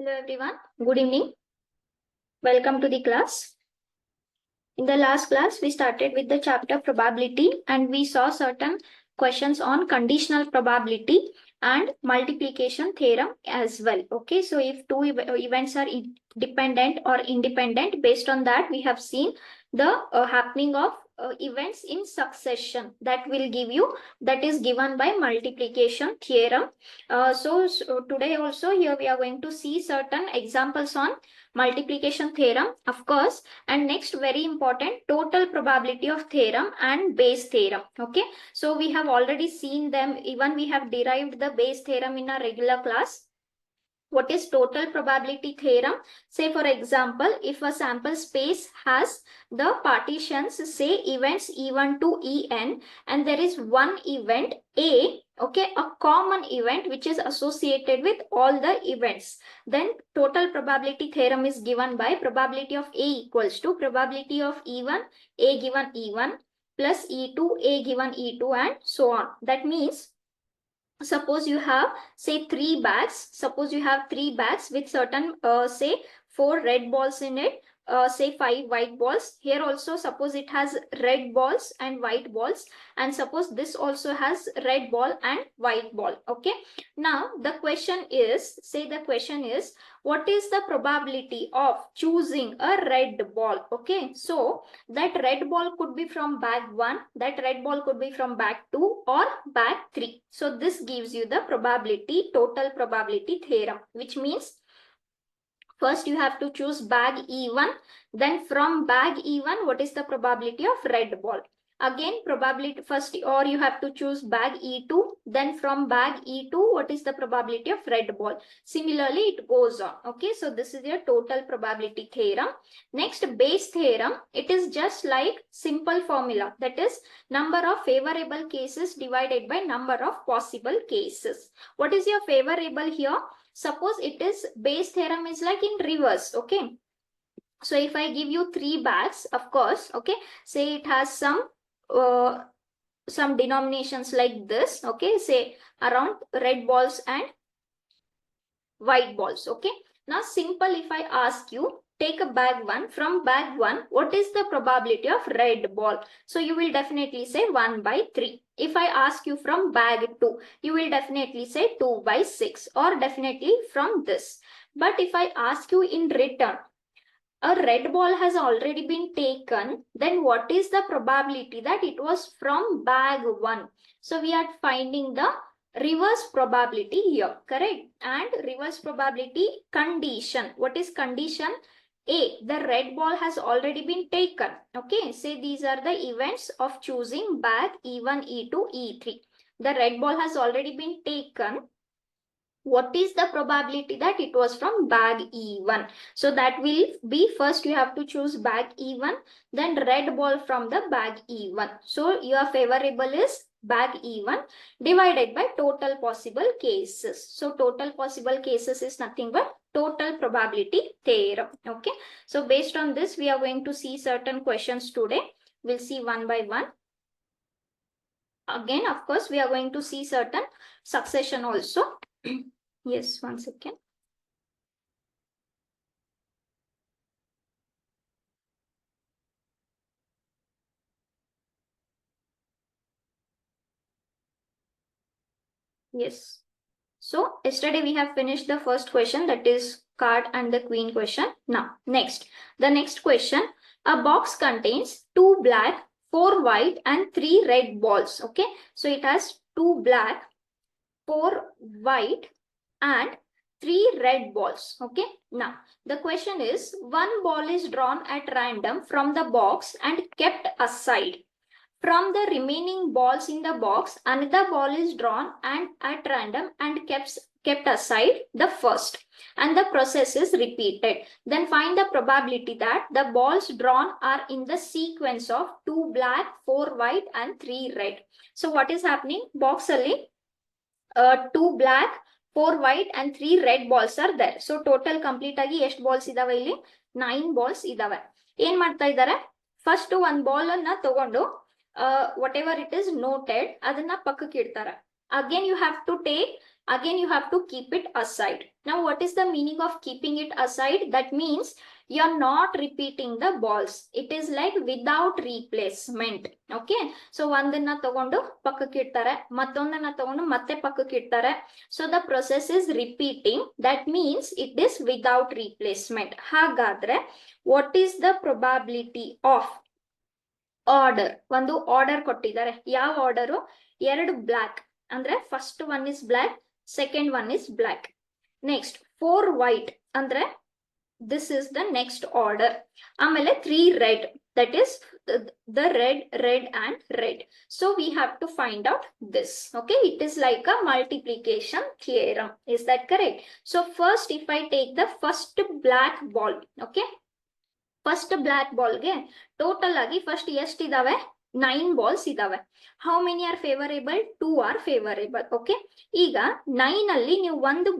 Hello everyone, good evening. Welcome to the class. In the last class, we started with the chapter probability and we saw certain questions on conditional probability and multiplication theorem as well. Okay, so if two events are dependent or independent, based on that, we have seen the happening of events in succession that will give you, that is given by multiplication theorem. So today also here we are going to see certain examples on multiplication theorem, of course, and next very important, total probability of theorem and Bayes theorem. Okay, so we have already seen them, even we have derived the Bayes theorem in a regular class. What is total probability theorem? Say for example, if a sample space has the partitions, say events E1 to En, and there is one event A, okay, a common event which is associated with all the events, then total probability theorem is given by probability of A equals to probability of E1, A given E1 plus E2, A given E2 and so on. That means suppose you have say three bags, with certain say 4 red balls in it, say 5 white balls. Here also suppose it has red balls and white balls, and suppose this also has red ball and white ball. Okay, now the question is, what is the probability of choosing a red ball? Okay, so that red ball could be from bag 1, that red ball could be from bag 2 or bag 3. So this gives you the probability, total probability theorem, which means first you have to choose bag E1, then from bag E1, what is the probability of red ball? Again, probability first, or you have to choose bag E2, then from bag E2, what is the probability of red ball? Similarly, it goes on. Okay, so this is your total probability theorem. Next, Bayes theorem, it is just like simple formula, that is number of favorable cases divided by number of possible cases. What is your favorable here? Suppose it is Bayes theorem is like in reverse. Okay, so if I give you 3 bags, of course, okay, say it has some denominations like this. Okay, say around red balls and white balls. Okay, now simple, if I ask you, take a bag 1, from bag 1, what is the probability of red ball? So you will definitely say 1 by 3. If I ask you from bag 2, you will definitely say 2 by 6, or definitely from this. But if I ask you in return, a red ball has already been taken, then what is the probability that it was from bag 1? So we are finding the reverse probability here, correct? And reverse probability condition. What is condition? A, the red ball has already been taken. Okay, say these are the events of choosing bag E1, E2, E3. The red ball has already been taken. What is the probability that it was from bag E1? So that will be, first you have to choose bag E1, then red ball from the bag E1. So your favorable is bag E1 divided by total possible cases. So total possible cases is nothing but total probability theorem. Okay, so based on this, we are going to see certain questions today. We'll see one by one. Again, of course, we are going to see certain succession also. Yes, one second. Yes. So yesterday we have finished the first question, that is card and the queen question. Now, the next question, a box contains 2 black, 4 white and 3 red balls. Okay, so it has 2 black, 4 white and 3 red balls. Okay, now the question is, one ball is drawn at random from the box and kept aside. From the remaining balls in the box, another ball is drawn and at random and kept aside the first, and the process is repeated. Then find the probability that the balls drawn are in the sequence of 2 black, 4 white and 3 red. So what is happening? Box alli 2 black, 4 white and 3 red balls are there. So total complete agi ಎಷ್ಟು balls ಇದಾವೆ ಇಲ್ಲಿ? 9 balls ಇದಾವೆ. ಏನ್ ಮಾಡ್ತಾ ಇದ್ದಾರೆ? First ಒಂದು ball ಅನ್ನ ತಗೊಂಡು whatever it is noted, ಅದನ್ನ ಪಕ್ಕಕ್ಕೆ ಇಡ್ತಾರೆ. Again you have to keep it aside. Now what is the meaning of keeping it aside? That means you're not repeating the balls. It is like without replacement. Okay, so ಒಂದನ್ನ ತಗೊಂಡು ಪಕ್ಕಕ್ಕೆ ಇಡ್ತಾರೆ, ಮತ್ತೊಂದನ್ನ ತಗೊಂಡು ಮತ್ತೆ ಪಕ್ಕಕ್ಕೆ ಇಡ್ತಾರೆ. So the process is repeating. That means it is without replacement. ಹಾಗಾದ್ರೆ what is the probability of order? ಒಂದು ಆರ್ಡರ್ ಕೊಟ್ಟಿದ್ದಾರೆ. ಯಾವ ಆರ್ಡರು? ಎರಡು ಬ್ಲಾಕ್ ಅಂದ್ರೆ first one is black, second one is black. Next 4 white ಅಂದ್ರೆ this is the next order. ಆಮೇಲೆ 3 red, that is the red and red. So we have to find out this. Okay, it is like a multiplication theorem. Is that correct? So first if I take the first black ball, okay, first black ಬಾಲ್ಗೆ total ಆಗಿ first ಎಷ್ಟಿದಾವೆ? 9 balls ಇದಾವೆ. How many are favourable? 2 are favourable. Okay, ಈಗ 9 ಅಲ್ಲಿ ನೀವು ಒಂದು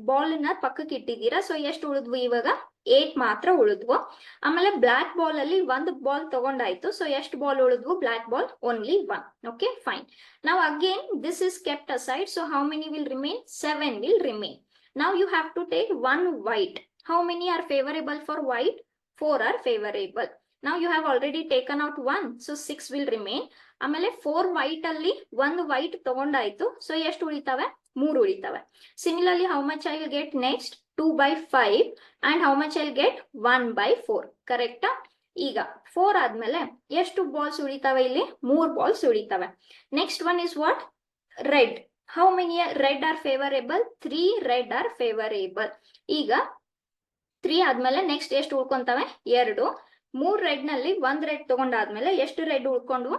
ball ನ ಪಕ್ಕಕ್ಕೆ ಇಟ್ಟಿದ್ದೀರಾ. ಸೊ ಎಷ್ಟು ಉಳಿದ್ವು ಇವಾಗ? 8 ಮಾತ್ರ ಉಳಿದ್ವು. ಆಮೇಲೆ ಬ್ಲಾಕ್ ಬಾಲ್ ಅಲ್ಲಿ ಒಂದು ಬಾಲ್ ತಗೊಂಡಾಯ್ತು. ಸೊ ಎಷ್ಟು ಬಾಲ್ ಉಳಿದ್ವು? Black ball only 1. Okay, fine. Now again this is kept aside. So how many will remain? 7 will remain. Now you have to take 1 white. How many are favourable for white? 4 are favorable. Now you have already taken out 1, so 6 will remain. ಆಮೇಲೆ 4 white ಅಲ್ಲಿ 1 white ತಗೊಂಡಾಯ್ತು. So ಎಷ್ಟು ಉಳಿತಾವೆ? 3 ಉಳಿತಾವೆ. Similarly, how much I will get next? 2/5 and how much I will get? 1/4. Correct? ಈಗ 4 ಆದ್ಮೇಲೆ ಎಷ್ಟು balls ಉಳಿತಾವೆ? ಇಲ್ಲಿ 3 balls ಉಳಿತಾವೆ. Next one is what? Red. How many red are favourable? 3 red are favourable. ಈಗ 3 ಆದ್ಮೇಲೆ next ಎಷ್ಟು ಉಳ್ಕೊಂತವೆ? 2. 3 ರೆಡ್ ನಲ್ಲಿ 1 ರೆಡ್ ತಗೊಂಡಾದ್ಮೇಲೆ ಎಷ್ಟು ರೆಡ್ ಉಳ್ಕೊಂಡ್ವು?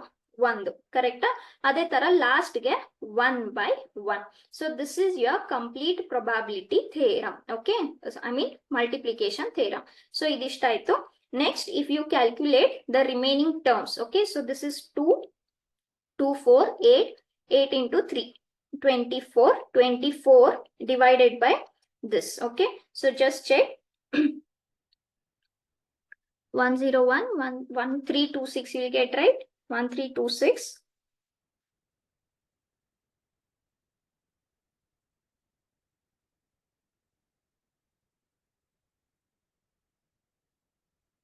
1. ಕರೆಕ್ಟಾ? ಅದೇ ತರ ಲಾಸ್ಟ್ ಗೆ 1/1. So this is your complete probability theorem. Okay, I mean multiplication theorem. So ಇದಿಷ್ಟಾಯ್ತು. Next if you calculate the remaining terms. Okay, so this is 2, 2, 4, 8, 8 into 3, 24, 24 divided by this. Okay, so just check. 101, 1326 you will get, right? 1326.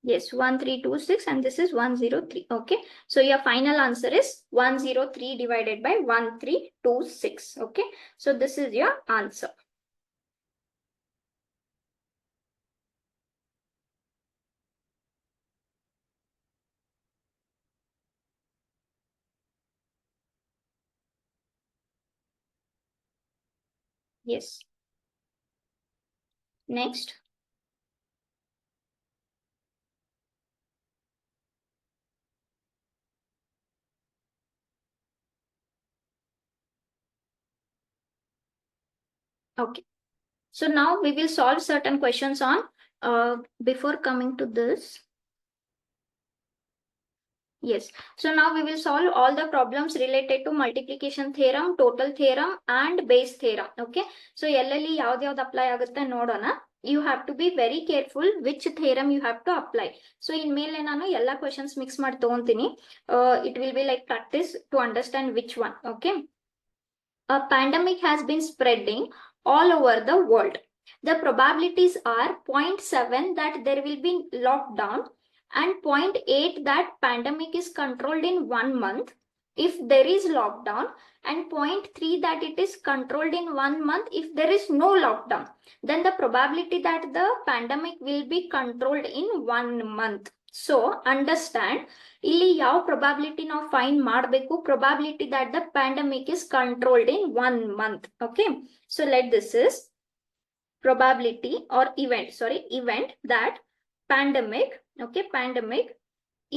Yes, 1326 and this is 103. Okay, so your final answer is 103 divided by 1326. Okay, so this is your answer. Yes. Next. Okay. So now we will solve certain questions on, before coming to this. Yes. So now we will solve all the problems related to multiplication theorem, total theorem and base theorem. Okay. So ಎಲ್ಲೆಲ್ಲಿ ಯಾವ್ದು apply ಆಗುತ್ತೆ ನೋಡೋಣ. You have to be very careful which theorem you have to apply. So in ಮೇಲೆ ನಾನು ಎಲ್ಲ questions mix ಮಾಡಿ ತಗೊಂತೀನಿ. It will be like practice to understand which one. Okay. A pandemic has been spreading all over the world. The probabilities are 0.7 that there will be lockdown and 0.8 that pandemic is controlled in 1 month if there is lockdown, and 0.3 that it is controlled in 1 month if there is no lockdown. Then the probability that the pandemic will be controlled in 1 month. So understand, ಇಲ್ಲಿ ಯಾವ probability ನಾವು find ಮಾಡಬೇಕು? Probability that the pandemic is controlled in 1 month. Okay, so let this is probability or event that pandemic, okay, pandemic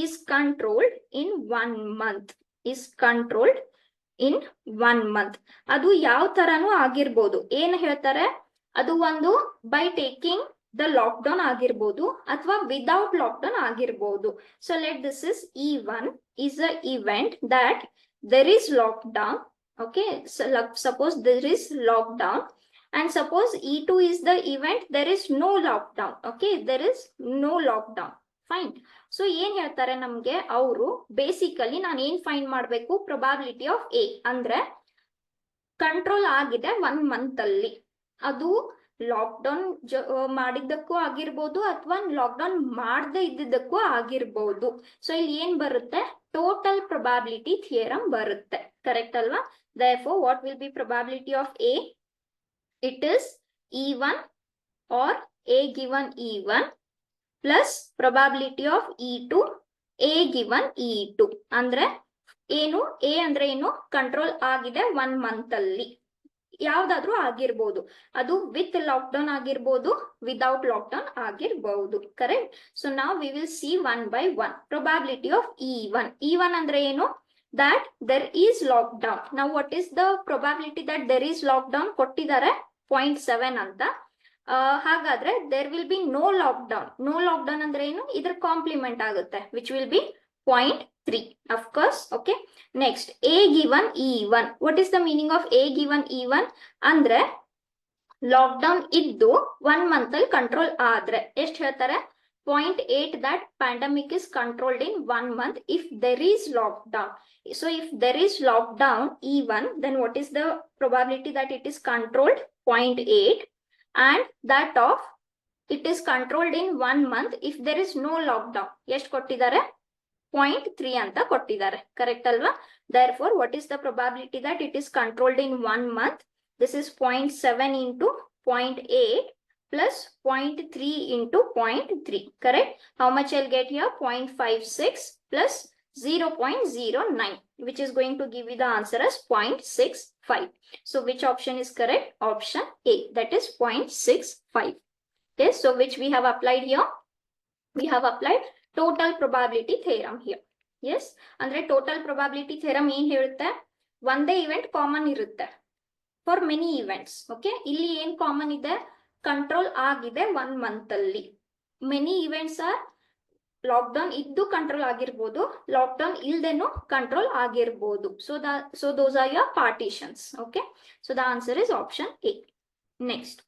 is controlled in 1 month, is controlled in 1 month. ಅದು ಯಾವ ತರನೂ ಆಗಿರ್ಬೋದು. ಏನ್ ಹೇಳ್ತಾರೆ? ಅದು ಒಂದು by taking the lockdown ಆಗಿರ್ಬೋದು ಅಥವಾ without lockdown ಆಗಿರ್ಬೋದು. So let this is E1 is a event that there is lockdown. Okay, so suppose there is lockdown, and suppose E2 is the event there is no lockdown. Okay, there is no lockdown. Fine. So ಏನ್ ಹೇಳ್ತಾರೆ ನಮ್ಗೆ ಅವರು? Basically ನಾನು ಏನ್ find ಮಾಡ್ಬೇಕು? Probability of A ಅಂದ್ರೆ control ಆಗಿದೆ 1 month ಅಲ್ಲಿ, ಅದು ಲಾಕ್ಡೌನ್ ಮಾಡಿದ್ದಕ್ಕೂ ಆಗಿರ್ಬೋದು ಅಥವಾ ಲಾಕ್ಡೌನ್ ಮಾಡದೇ ಇದ್ದಿದ್ದಕ್ಕೂ ಆಗಿರ್ಬೋದು. ಸೊ ಇಲ್ಲಿ ಏನ್ ಬರುತ್ತೆ, ಟೋಟಲ್ ಪ್ರೊಬಾಬಿಲಿಟಿ ಥಿಯರಂ ಬರುತ್ತೆ. ಕರೆಕ್ಟ್ ಅಲ್ವಾ? therefore what will be probability of A? it is E1 or A given E1 plus probability of E2 A given E2. ಅಂದ್ರೆ ಏನು, A ಅಂದ್ರೆ ಏನು, ಕಂಟ್ರೋಲ್ ಆಗಿದೆ 1 month ಅಲ್ಲಿ, ಯಾವ್ದಾದ್ರೂ ಆಗಿರ್ಬೋದು, ಅದು ವಿತ್ ಲಾಕ್ಡೌನ್ ಆಗಿರ್ಬೋದು, ವಿದೌಟ್ ಲಾಕ್ಡೌನ್ ಆಗಿರ್ಬೋದು. ಕರೆಕ್ಟ್? ಸೊ ನಾವು we will see one by one. Probability of E1 ಅಂದ್ರೆ ಏನು, that there is lockdown. now what is the probability that there is lockdown? ಕೊಟ್ಟಿದ್ದಾರೆ 0.7 ಅಂತ. ಹಾಗಾದ್ರೆ there will be no lockdown ಅಂದ್ರೆ ಏನು, ಇದ್ರ ಕಾಂಪ್ಲಿಮೆಂಟ್ ಆಗುತ್ತೆ, which will be 0.3 of course. okay, next A given E1. what is the meaning of A given E1? ಅಂದ್ರೆ lockdown ಇದ್ದು 1 month ಅಲ್ಲಿ ಕಂಟ್ರೋಲ್ ಆದ್ರೆ ಎಷ್ಟು ಹೇಳ್ತಾರೆ, 0.8 that pandemic is controlled in 1 month if there is lockdown. so if there is lockdown E1, then what is the probability that it is controlled? 0.8. and that of it is controlled in 1 month if there is no lockdown ಎಷ್ಟು ಕೊಟ್ಟಿದ್ದಾರೆ, 0.3 ಅಂತ ಕೊಟ್ಟಿದ್ದಾರೆ. Correct ಅಲ್ವಾ? therefore what is the probability that it is controlled in 1 month? this is 0.7 into 0.8 plus 0.3 into 0.3. correct? how much I'll get here? 0.56 plus 0.09, which is going to give you the answer as 0.65. so which option is correct? option A, that is 0.65. okay, so which we have applied here? we have applied total probability theorem here. yes, ಅಂದ್ರೆ total probability theorem ಏನ್ ಹೇಳುತ್ತೆ, ಒಂದೇ event common ಇರುತ್ತೆ for many events. Okay, ಇಲ್ಲಿ ಏನ್ common ಇದೆ, control ಆಗಿದೆ 1 month ಅಲ್ಲಿ. ಮೆನಿ ಇವೆಂಟ್ಸ್ ಆರ್ ಲಾಕ್ಡೌನ್ ಇದ್ದು ಕಂಟ್ರೋಲ್ ಆಗಿರ್ಬೋದು, ಲಾಕ್ಡೌನ್ ಇಲ್ದೇನು ಕಂಟ್ರೋಲ್ ಆಗಿರ್ಬೋದು. So those are your partitions. Okay, so the answer is option A. Next,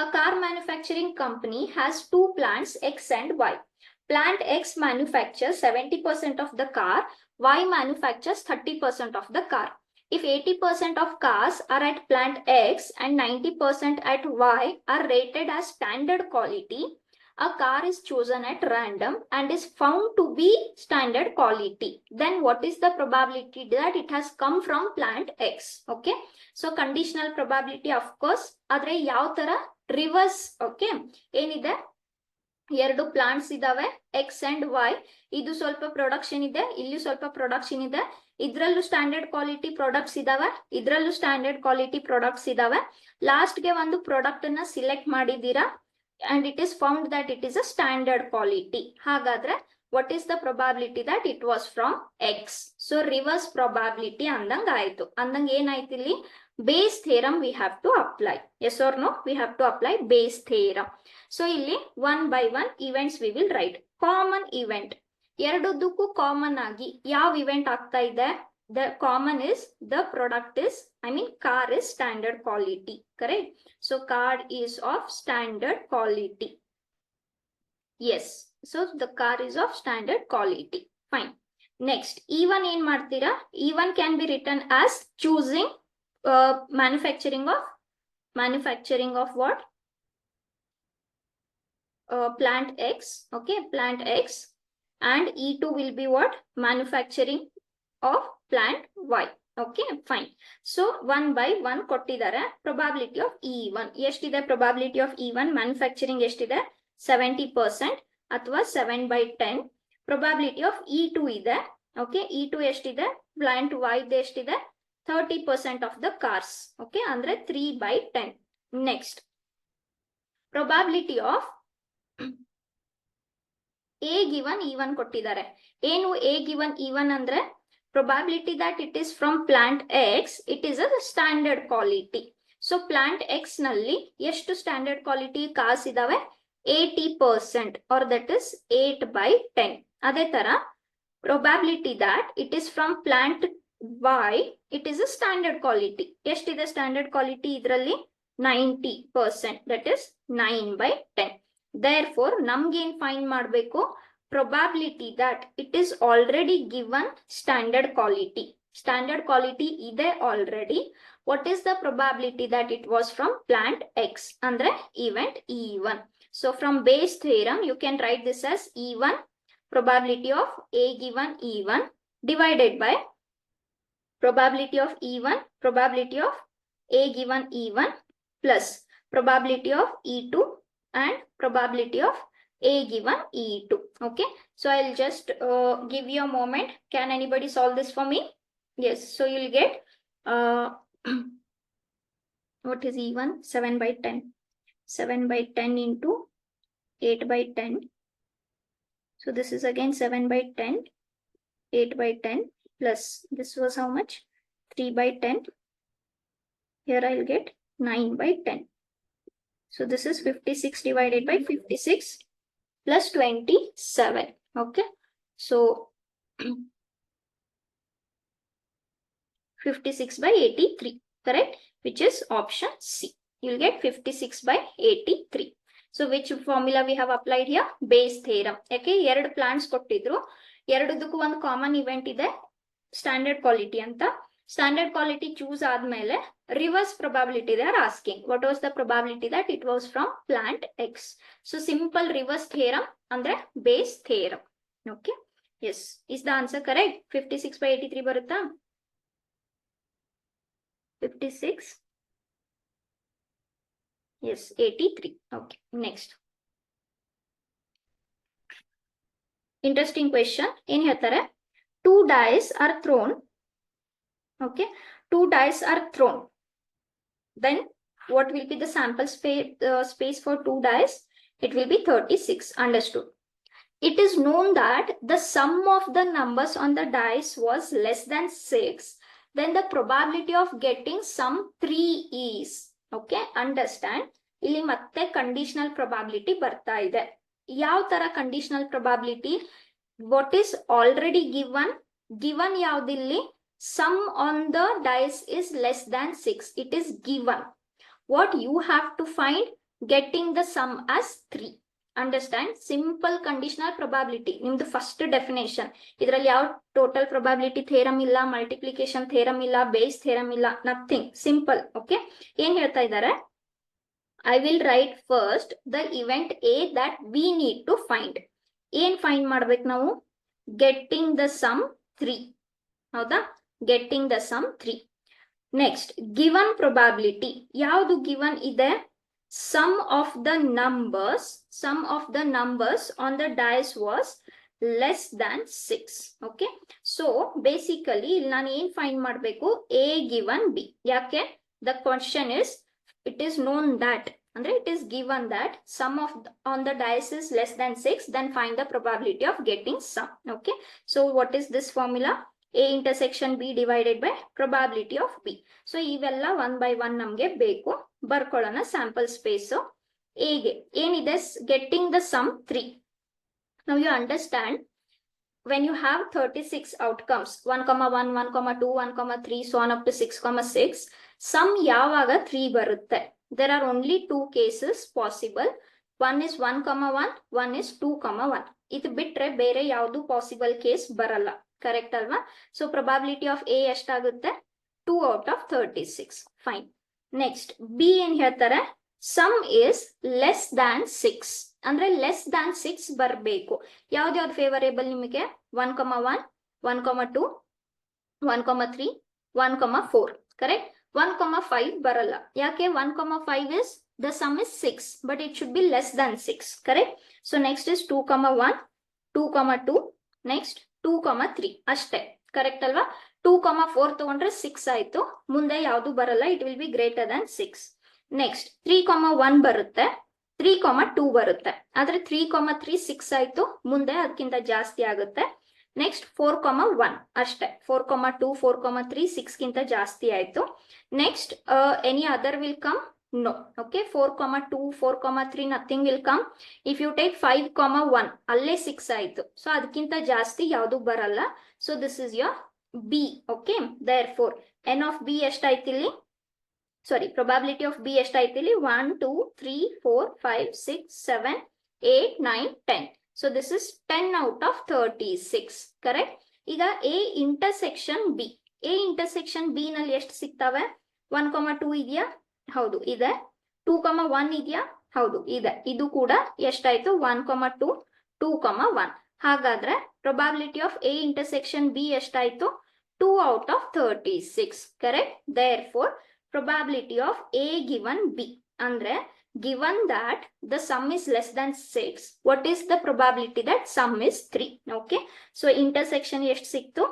a car manufacturing company has 2 plants X and Y. Plant X manufactures 70% of the car, Y manufactures 30% of the car. If 80% of cars are at plant X and 90% at Y are rated as standard quality, a car is chosen at random and is found to be standard quality. Then what is the probability that it has come from plant X? Okay, so conditional probability of course, ಆದ್ರೆ ಯಾವ ತರ, reverse. Okay, ಏನಿದೆ, 2 plants ಇದಾವೆ X and Y, ಇದು ಸ್ವಲ್ಪ production ಇದೆ, ಇಲ್ಲಿ ಸ್ವಲ್ಪ ಪ್ರೊಡಕ್ಷನ್ ಇದೆ, ಇದ್ರಲ್ಲೂ ಸ್ಟ್ಯಾಂಡರ್ಡ್ ಕ್ವಾಲಿಟಿ ಪ್ರಾಡಕ್ಟ್ಸ್ ಇದಾವೆ, ಇದ್ರಲ್ಲೂ ಸ್ಟ್ಯಾಂಡರ್ಡ್ ಕ್ವಾಲಿಟಿ ಪ್ರಾಡಕ್ಟ್ಸ್ ಇದಾವೆ. ಲಾಸ್ಟ್ಗೆ ಒಂದು ಪ್ರಾಡಕ್ಟ್ ಅನ್ನ ಸಿಲೆಕ್ಟ್ ಮಾಡಿದೀರಾ and it is found that it is a standard quality. ಹಾಗಾದ್ರೆ what is the probability that it was from X? so reverse probability ಅಂದಂಗ ಆಯ್ತು. ಅಂದಂಗ ಏನಾಯ್ತು, ಇಲ್ಲಿ base theorem we have to apply. yes or no? we have to apply base theorem. so ಇಲ್ಲಿ 1 by 1 events we will write. Common event, ಎರಡಕ್ಕೂ common ಆಗಿ ಯಾವ event ಆಗ್ತಾ ಇದೆ, the common is the product is, car is standard quality. correct? so car is of standard quality. yes, so the car is of standard quality. fine. next, E1 ಏನ್ ಮಾಡ್ತೀರಾ, E1 can be written as choosing manufacturing of what, plant X. okay, plant X. and E2 will be what, manufacturing of plant Y. okay, fine. so 1 by 1 ಕೊಟ್ಟಿದ್ದಾರೆ. probability of E1 ಎಷ್ಟಿದೆ, probability of E1 manufacturing ಎಷ್ಟಿದೆ, 70% ಅಥವಾ 7 by 10. probability of E2 ಇದೆ. okay, E2 ಎಷ್ಟಿದೆ, plant Y ಎಷ್ಟಿದೆ, 30% of the cars. okay, ಅಂದ್ರೆ 3 by 10. next, probability of A given E1 ಕೊಟ್ಟಿದ್ದಾರೆ. ಏನು A given E1 ಅಂದ್ರೆ, probability that it is from plant X, it is a standard quality. so plant X ನಲ್ಲಿ ಎಷ್ಟು standard quality cars ಇದಾವೆ, 80%, or that is 8 by 10. ಅದೇ ತರ probability that it is from plant Y, it is a standard quality. ಎಷ್ಟಿದೆ standard quality ಇದರಲ್ಲಿ, 90%, that is 9 by 10. therefore ನಮ್ಗೇನ್ find ಮಾಡಬೇಕು, probability that it is already given standard quality. Standard quality ಇದೆ already. What is the probability that it was from plant X ಅಂದ್ರೆ event E1. So from Bayes theorem you can write this as E1 probability of A given E1 divided by probability of E1 probability of A given E1 plus probability of E2 and probability of A given E2. Okay, so I'll just give you a moment. Can anybody solve this for me? Yes, so you'll get what is E1? 7 by 10. 7 by 10 into 8 by 10. So this is again 7 by 10, 8 by 10 plus this was how much? 3 by 10. Here I'll get 9 by 10. So this is 56 divided by 56 plus 27. Okay, so 56 by 83, correct, which is option C. You'll get 56 by 83. So which formula we have applied here? Bayes theorem. Okay, ಎರಡು plants ಕೊಟ್ಟಿದ್ರು, ಎರಡದಕ್ಕೂ ಒಂದು common event ಇದೆ, standard quality ಅಂತ. Standard quality choose ಆದ್ಮೇಲೆ reverse probability they are asking what was the probability that it was from plant X. So simple reverse theorem ಅಂದ್ರೆ Bayes theorem. Okay, yes, is the answer correct? 56 by 83 ಬರುತ್ತಾ? 56, yes, 83. Okay, next interesting question. ಏನ್ ಹೇಳ್ತಾರೆ? 2 dice are thrown. Okay, 2 dice are thrown. Then what will be the sample space for 2 dice? It will be 36. Understood. It is known that the sum of the numbers on the dice was less than 6. Then the probability of getting sum 3 is. Okay, understand. ಇಲ್ಲಿ ಮತ್ತೆ conditional probability ಬರ್ತಾ ಇದೆ. ಯಾವ ತರ conditional probability? What is already given ಯಾವ್ದಿಲ್ಲಿ? sum on the dice is less than 6. It is given. What you have to find? Getting the sum as 3. Understand? Simple conditional probability. ನಿಮ್ದು first definition. ಇದರಲ್ಲಿ ಯಾವ total probability theorem ಇಲ್ಲ, multiplication theorem ಇಲ್ಲ, base theorem ಇಲ್ಲ, nothing. Simple. Okay, ಏನ್ ಹೇಳ್ತಾ ಇದ್ದಾರೆ? I will write first the event A that we need to find. ಏನ್ ಫೈಂಡ್ ಮಾಡ್ಬೇಕು ನಾವು? Getting the sum 3. ಹೌದಾ? Getting the sum 3. Next, given probability. ಯಾವುದು given ಇದೆ? Sum of the numbers on the dice was less than 6. Okay, so basically ಇಲ್ಲಿ ನಾನು ಏನ್ find ಮಾಡಬೇಕು? A given B. ಯಾಕೆ? The question is, it is known that, ಅಂದ್ರೆ it is given that sum of on the dice is less than 6, then find the probability of getting sum. Okay, so what is this formula? A intersection B divided by probability of B. So ಇವೆಲ್ಲ 1 by 1 ನಮಗೆ ಬೇಕು. ಬರ್ಕೊಳ್ಳೋಣ sample space. Aಗೆ ಏನಿದೆ? Getting the sum 3. Now you understand, when you have 36 outcomes, 1,1, 1,2, 1,3, so on up to 6,6, sum ಯಾವಾಗ 3 ಬರುತ್ತೆ? There are only 2 cases possible. One is 1,1, one is 2,1. ಇದು ಬಿಟ್ರೆ ಬೇರೆ ಯಾವುದು ಪಾಸಿಬಲ್ ಕೇಸ್ ಬರಲ್ಲ. ಕರೆಕ್ಟ್ ಅಲ್ವಾ? ಸೊ ಪ್ರೊಬಾಬಿಲಿಟಿ ಆಫ್ ಎ ಎಷ್ಟಾಗುತ್ತೆ? 2 out of 36. Fine. Next B ಏನ್ ಹೇಳ್ತಾರೆ? Sum is less than 6. ಅಂದ್ರೆ ಲೆಸ್ ದ್ಯಾನ್ 6 ಬರಬೇಕು. ಯಾವ್ದು ಫೇವರೇಬಲ್ ನಿಮಗೆ? 1,1, 1,2, 1,3, 1,4. ಕರೆಕ್ಟ್. 1,5 ಬರಲ್ಲ. ಯಾಕೆ? 1,5 is the sum is 6, but it should be less than 6. Correct? So next is 2,1, 2,2, next 2,3 ಅಷ್ಟೇ. ಕರೆಕ್ಟ್ ಅಲ್ವಾ? 2,4 ತಗೊಂಡ್ರೆ 6 ಆಯ್ತು. ಮುಂದೆ ಯಾವುದು ಬರಲ್ಲ. It will be greater than 6. Next 3,1 ಬರುತ್ತೆ, 3,2 ಬರುತ್ತೆ. ಆದ್ರೆ 3,3 6 ಆಯ್ತು. ಮುಂದೆ ಅದಕ್ಕಿಂತ ಜಾಸ್ತಿ ಆಗುತ್ತೆ. ನೆಕ್ಸ್ಟ್ 4,1 ಅಷ್ಟೇ. 4,2, 4,3 6 ಗಿಂತ ಜಾಸ್ತಿ ಆಯ್ತು. Next any other will come? No. Okay, 4,2, 4,3 nothing will come. If you take 5,1 ಅಲ್ಲೇ 6 ಆಯ್ತು. ಸೊ ಅದಕ್ಕಿಂತ ಜಾಸ್ತಿ ಯಾವುದು ಬರಲ್ಲ. So this is your B. Okay, therefore n of b ಎಷ್ಟಾಯ್ತಿಲ್ಲಿ? ಸಾರಿ, probability of b ಎಷ್ಟಾಯ್ತಿಲ್ಲಿ? 1, 2, 3, 4, 5, 6, 7, 8, 9, 10. So this is 10 out of 36. Correct? ಈಗ a intersection b. A intersection B ನಲ್ಲಿ ಎಷ್ಟು ಸಿಗ್ತವೆ? 1,2 ಇದೆಯಾ? ಹೌದು ಇದೆ. 2,1 ಇದೆಯಾ? ಹೌದು ಇದೆ. ಇದು ಕೂಡ ಎಷ್ಟಾಯ್ತು? 1,2, 2,1. ಹಾಗಾದ್ರೆ probability of A intersection B ಎಷ್ಟಾಯ್ತು? 2 out of 36. Correct. Therefore probability of A given B ಅಂದ್ರೆ given that the sum is less than 6, what is the probability that sum is 3? Okay, so intersection ಎಷ್ಟು ಸಿಕ್ತು?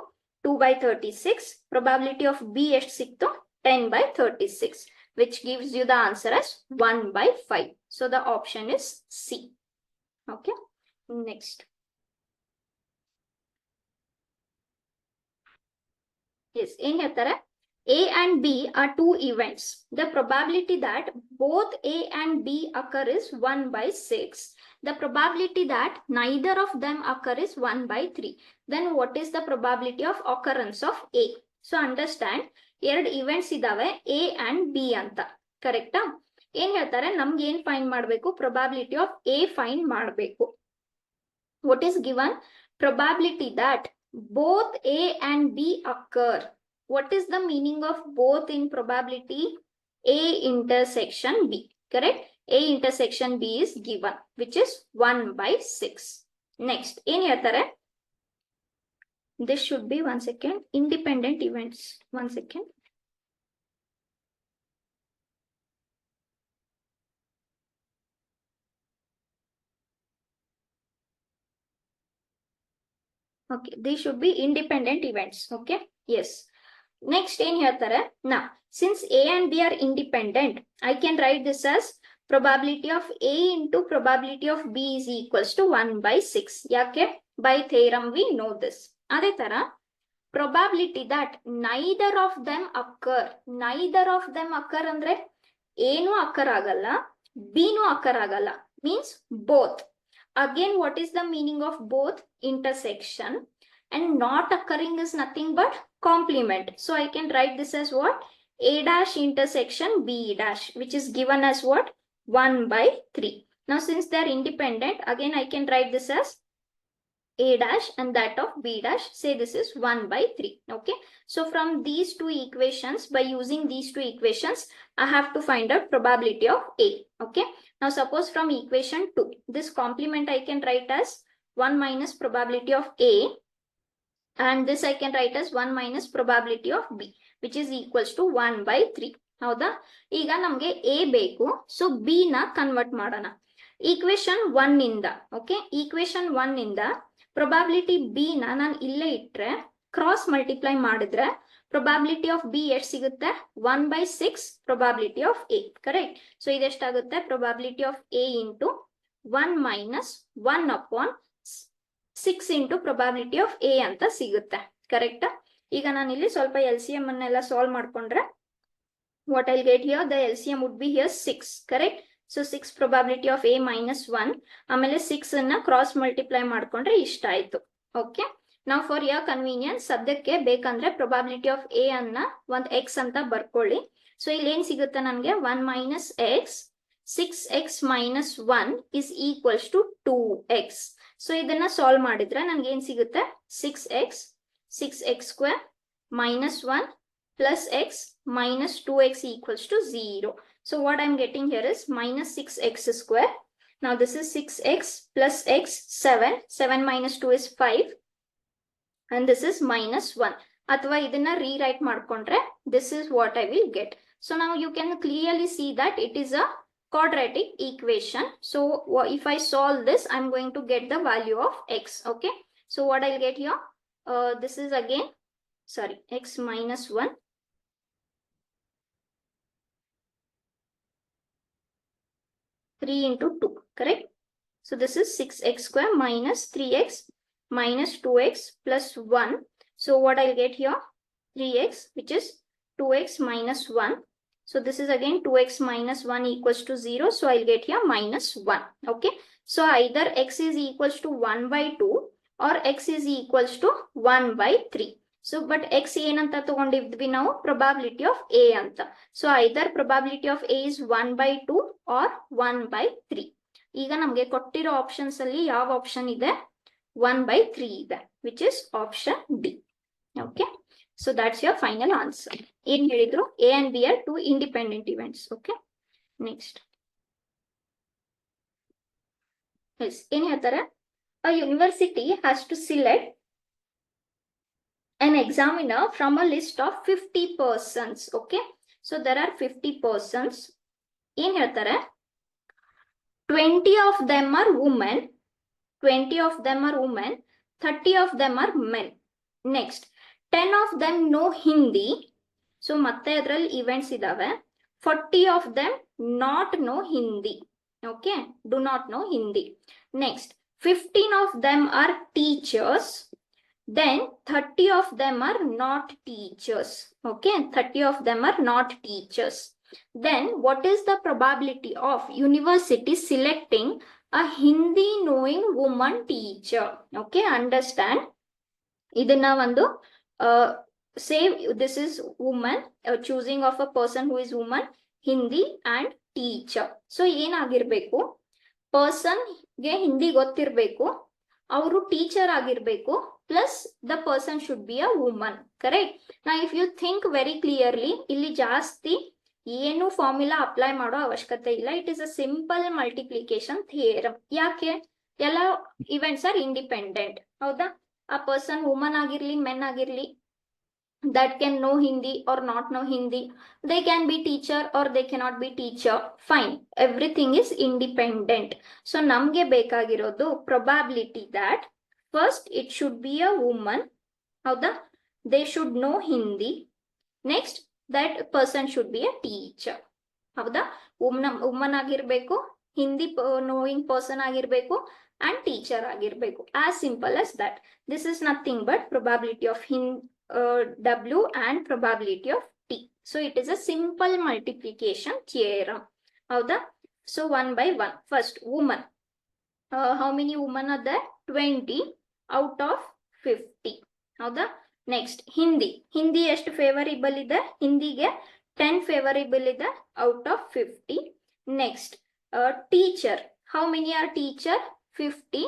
2/36. probability of b ಎಷ್ಟು ಸಿಕ್ತು? 10/36, which gives you the answer as 1/5. so the option is C. Okay, next. Yes, ಏನ್ ಹೇಳ್ತಾರೆ? A and B are two events. The probability that both A and B occur is 1/6. The probability that neither of them occur is 1/3. Then what is the probability of occurrence of A? So understand, ಎರಡು events ಇದಾವೆ A and B ಅಂತ. ಕರೆಕ್ಟಾ? ಏನ್ ಹೇಳ್ತಾರೆ? ನಮ್ಗೆ ಏನ್ find ಮಾಡಬೇಕು? probability of A find ಮಾಡಬೇಕು. What is given? Probability that both A and B occur. What is the meaning of both in probability? A intersection B. Correct? A intersection B is given, which is 1/6. Next, in here, this should be, one second, independent events. One second. Okay, these should be independent events. Okay, yes. Next, in here, now, since A and B are independent, I can write this as probability of A into probability of B is equals to 1/6. Yake? By theorem, we know this. Adhe tara, probability that neither of them occur. Neither of them occur andre, A nu occur agalla, B nu occur agalla. Means both. Again, what is the meaning of both? Intersection. And not occurring is nothing but complement. So I can write this as what? A dash intersection B dash, which is given as what? 1/3. Now since they are independent, again I can write this as A dash and that of B dash. Say this is 1/3. Okay. So from these two equations, by using these two equations, I have to find out probability of A. Okay. Now suppose from equation 2, this complement I can write as 1 minus probability of A. And this I can write as 1 minus probability of B, which is equals to 1/3. ಹೌದಾ? ಈಗ ನಮಗೆ A ಬೇಕು. So B ನ convert ಮಾಡೋಣ. Equation 1 ಇಂದ, okay, equation 1 ಇಂದ probability B ನ ನಾನು ಇಲ್ಲೇ ಇಟ್ರೆ ಕ್ರಾಸ್ ಮಲ್ಟಿಪ್ಲೈ ಮಾಡಿದ್ರೆ ಪ್ರೊಬಾಬಿಲಿಟಿ ಆಫ್ B ಎಷ್ಟು ಸಿಗುತ್ತೆ? 1/6 probability of A. Correct? So ಇದೆಷ್ಟಾಗುತ್ತೆ? Probability of A into 1 minus 1 upon 6 into probability of A ಅಂತ ಸಿಗುತ್ತೆ. ಕರೆಕ್ಟ್? ಈಗ ನಾನು ಇಲ್ಲಿ ಸ್ವಲ್ಪ LCM ಅನ್ನೆಲ್ಲ ಸಾಲ್ವ್ ಮಾಡ್ಕೊಂಡ್ರೆ what I'll get here, the LCM would be here 6. Correct? So 6 probability of A minus 1. ಆಮೇಲೆ 6 ಅನ್ನ ಕ್ರಾಸ್ ಮಲ್ಟಿಪ್ಲೈ ಮಾಡ್ಕೊಂಡ್ರೆ ಇಷ್ಟ ಆಯ್ತು. ಓಕೆ, ನಾವು ಫಾರ್ your convenience ಸದ್ಯಕ್ಕೆ ಬೇಕಂದ್ರೆ probability of A ಅನ್ನ ಒಂದು x ಅಂತ ಬರ್ಕೊಳ್ಳಿ. ಸೊ ಇಲ್ಲಿ ಏನ್ ಸಿಗುತ್ತೆ ನನಗೆ? 1 minus x, 6x minus 1 is equals to 2x. So ಇದನ್ನ ಸಾಲ್ವ್ ಮಾಡಿದ್ರೆ ನನ್ಗೆ ಏನ್ ಸಿಗುತ್ತೆ? 6x square minus 1 plus x minus 2x equals to 0. So what I'm getting here is minus 6x square. Now this is 6x plus x, 7 minus 2 is 5. And this is minus 1. ಅಥವಾ ಇದನ್ನ rewrite ಮಾಡ್ಕೊಂಡ್ರೆ this is what I will get. So now you can clearly see that it is a quadratic equation. So if I solve this, I'm going to get the value of x. Okay, so what I'll get here, this is again, sorry, x minus 1 3 into 2. Correct? So this is 6x square minus 3x minus 2x plus 1. So what I'll get here? 3x, which is 2x minus 1. So this is again 2x minus 1 equals to 0. So I'll get here minus 1. Okay. So either x is equals to 1/2 or x is equals to 1/3. So but x ಏನಂತ ತಗೊಂಡಿದ್ವಿ ನಾವು? probability of A ಅಂತ. So either probability of A is 1/2 or 1/3. ಈಗ ನಮಗೆ ಕೊಟ್ಟಿರೋ options ಅಲ್ಲಿ ಯಾವ option ಇದೆ? 1/3 ಇದೆ, which is option D. Okay. So that's your final answer. ಏನ್ ಹೇಳಿದ್ರು A and B are two independent events. Okay. Next. Yes. ಏನ್ ಹೇಳ್ತಾರೆ? A university has to select an examiner from a list of 50 persons. Okay. So there are 50 persons. ಏನ್ ಹೇಳ್ತಾರೆ? 20 of them are women. 20 of them are women. 30 of them are men. Next. 10 of them know Hindi. So ಮತ್ತೆ ಅದರಲ್ಲಿ events ಇದಾವೆ. 40 of them not know Hindi. Okay. Do not know Hindi. Next. 15 of them are teachers. Then 30 of them are not teachers. Okay. 30 of them are not teachers. Then what is the probability of university selecting a Hindi knowing woman teacher? Okay. Understand. ಇದನ್ನ ಒಂದು say this is woman, choosing of a person who is woman, Hindi and teacher. So ಏನಾಗಿರ್ಬೇಕು? Person ಗೆ ಹಿಂದಿ ಗೊತ್ತಿರ್ಬೇಕು, ಅವರು teacher ಆಗಿರ್ಬೇಕು, plus the person should be a woman. Correct. ನಾ if you think very clearly, ಇಲ್ಲಿ ಜಾಸ್ತಿ ಏನು ಫಾರ್ಮುಲಾ ಅಪ್ಲೈ ಮಾಡೋ ಅವಶ್ಯಕತೆ ಇಲ್ಲ. It is a simple multiplication theorem. ಯಾಕೆ? ಎಲ್ಲ ಇವೆಂಟ್ಸ್ ಆರ್ ಇಂಡಿಪೆಂಡೆಂಟ್. ಹೌದಾ? ಆ ಪರ್ಸನ್ ವುಮನ್ ಆಗಿರ್ಲಿ, ಮೆನ್ ಆಗಿರ್ಲಿ, that can know Hindi or not know Hindi. They can be teacher or they cannot be teacher. Fine. Everything is independent. So namge bekagirodu probability that first it should be a woman. Howda? They should know Hindi. Next, that person should be a teacher. Howda? Woman agirbeku, Hindi knowing person agirbeku, and teacher agirbeku. As simple as that. This is nothing but probability of W and probability of T. So it is a simple multiplication theorem. Howda? So one by one. First, woman. How many women are there? 20 out of 50. Howda? Next, Hindi. Hindi ಎಷ್ಟು favorable ಇದೆ? ಹಿಂದಿಗೆ 10 favorable ಇದೆ out of 50. Next, teacher. How many are teacher? 50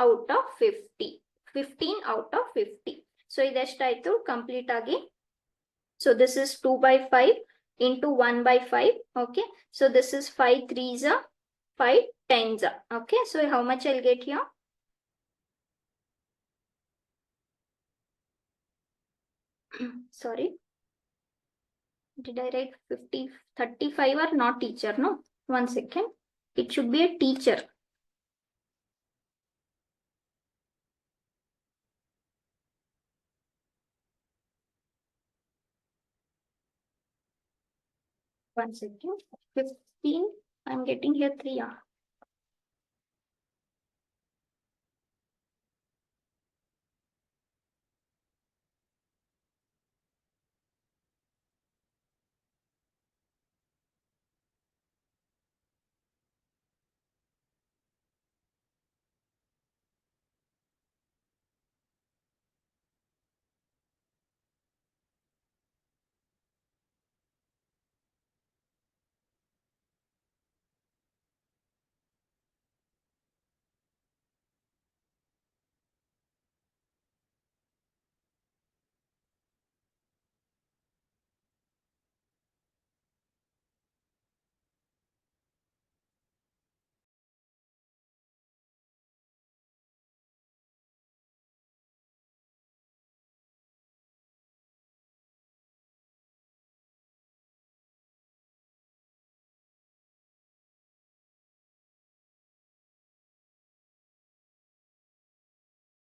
out of 50. 15 out of 50. So ಇದೆಷ್ಟಾಯ್ತು complete ಆಗಿ? So this is 2 by 5 into 1 by 5. Okay. So this is 5 3s, 5 10s. Okay. So how much I'll get here? Sorry. Did I write 50, 35 or not teacher? No. One second. It should be a teacher. One second. 15. I'm getting here 3.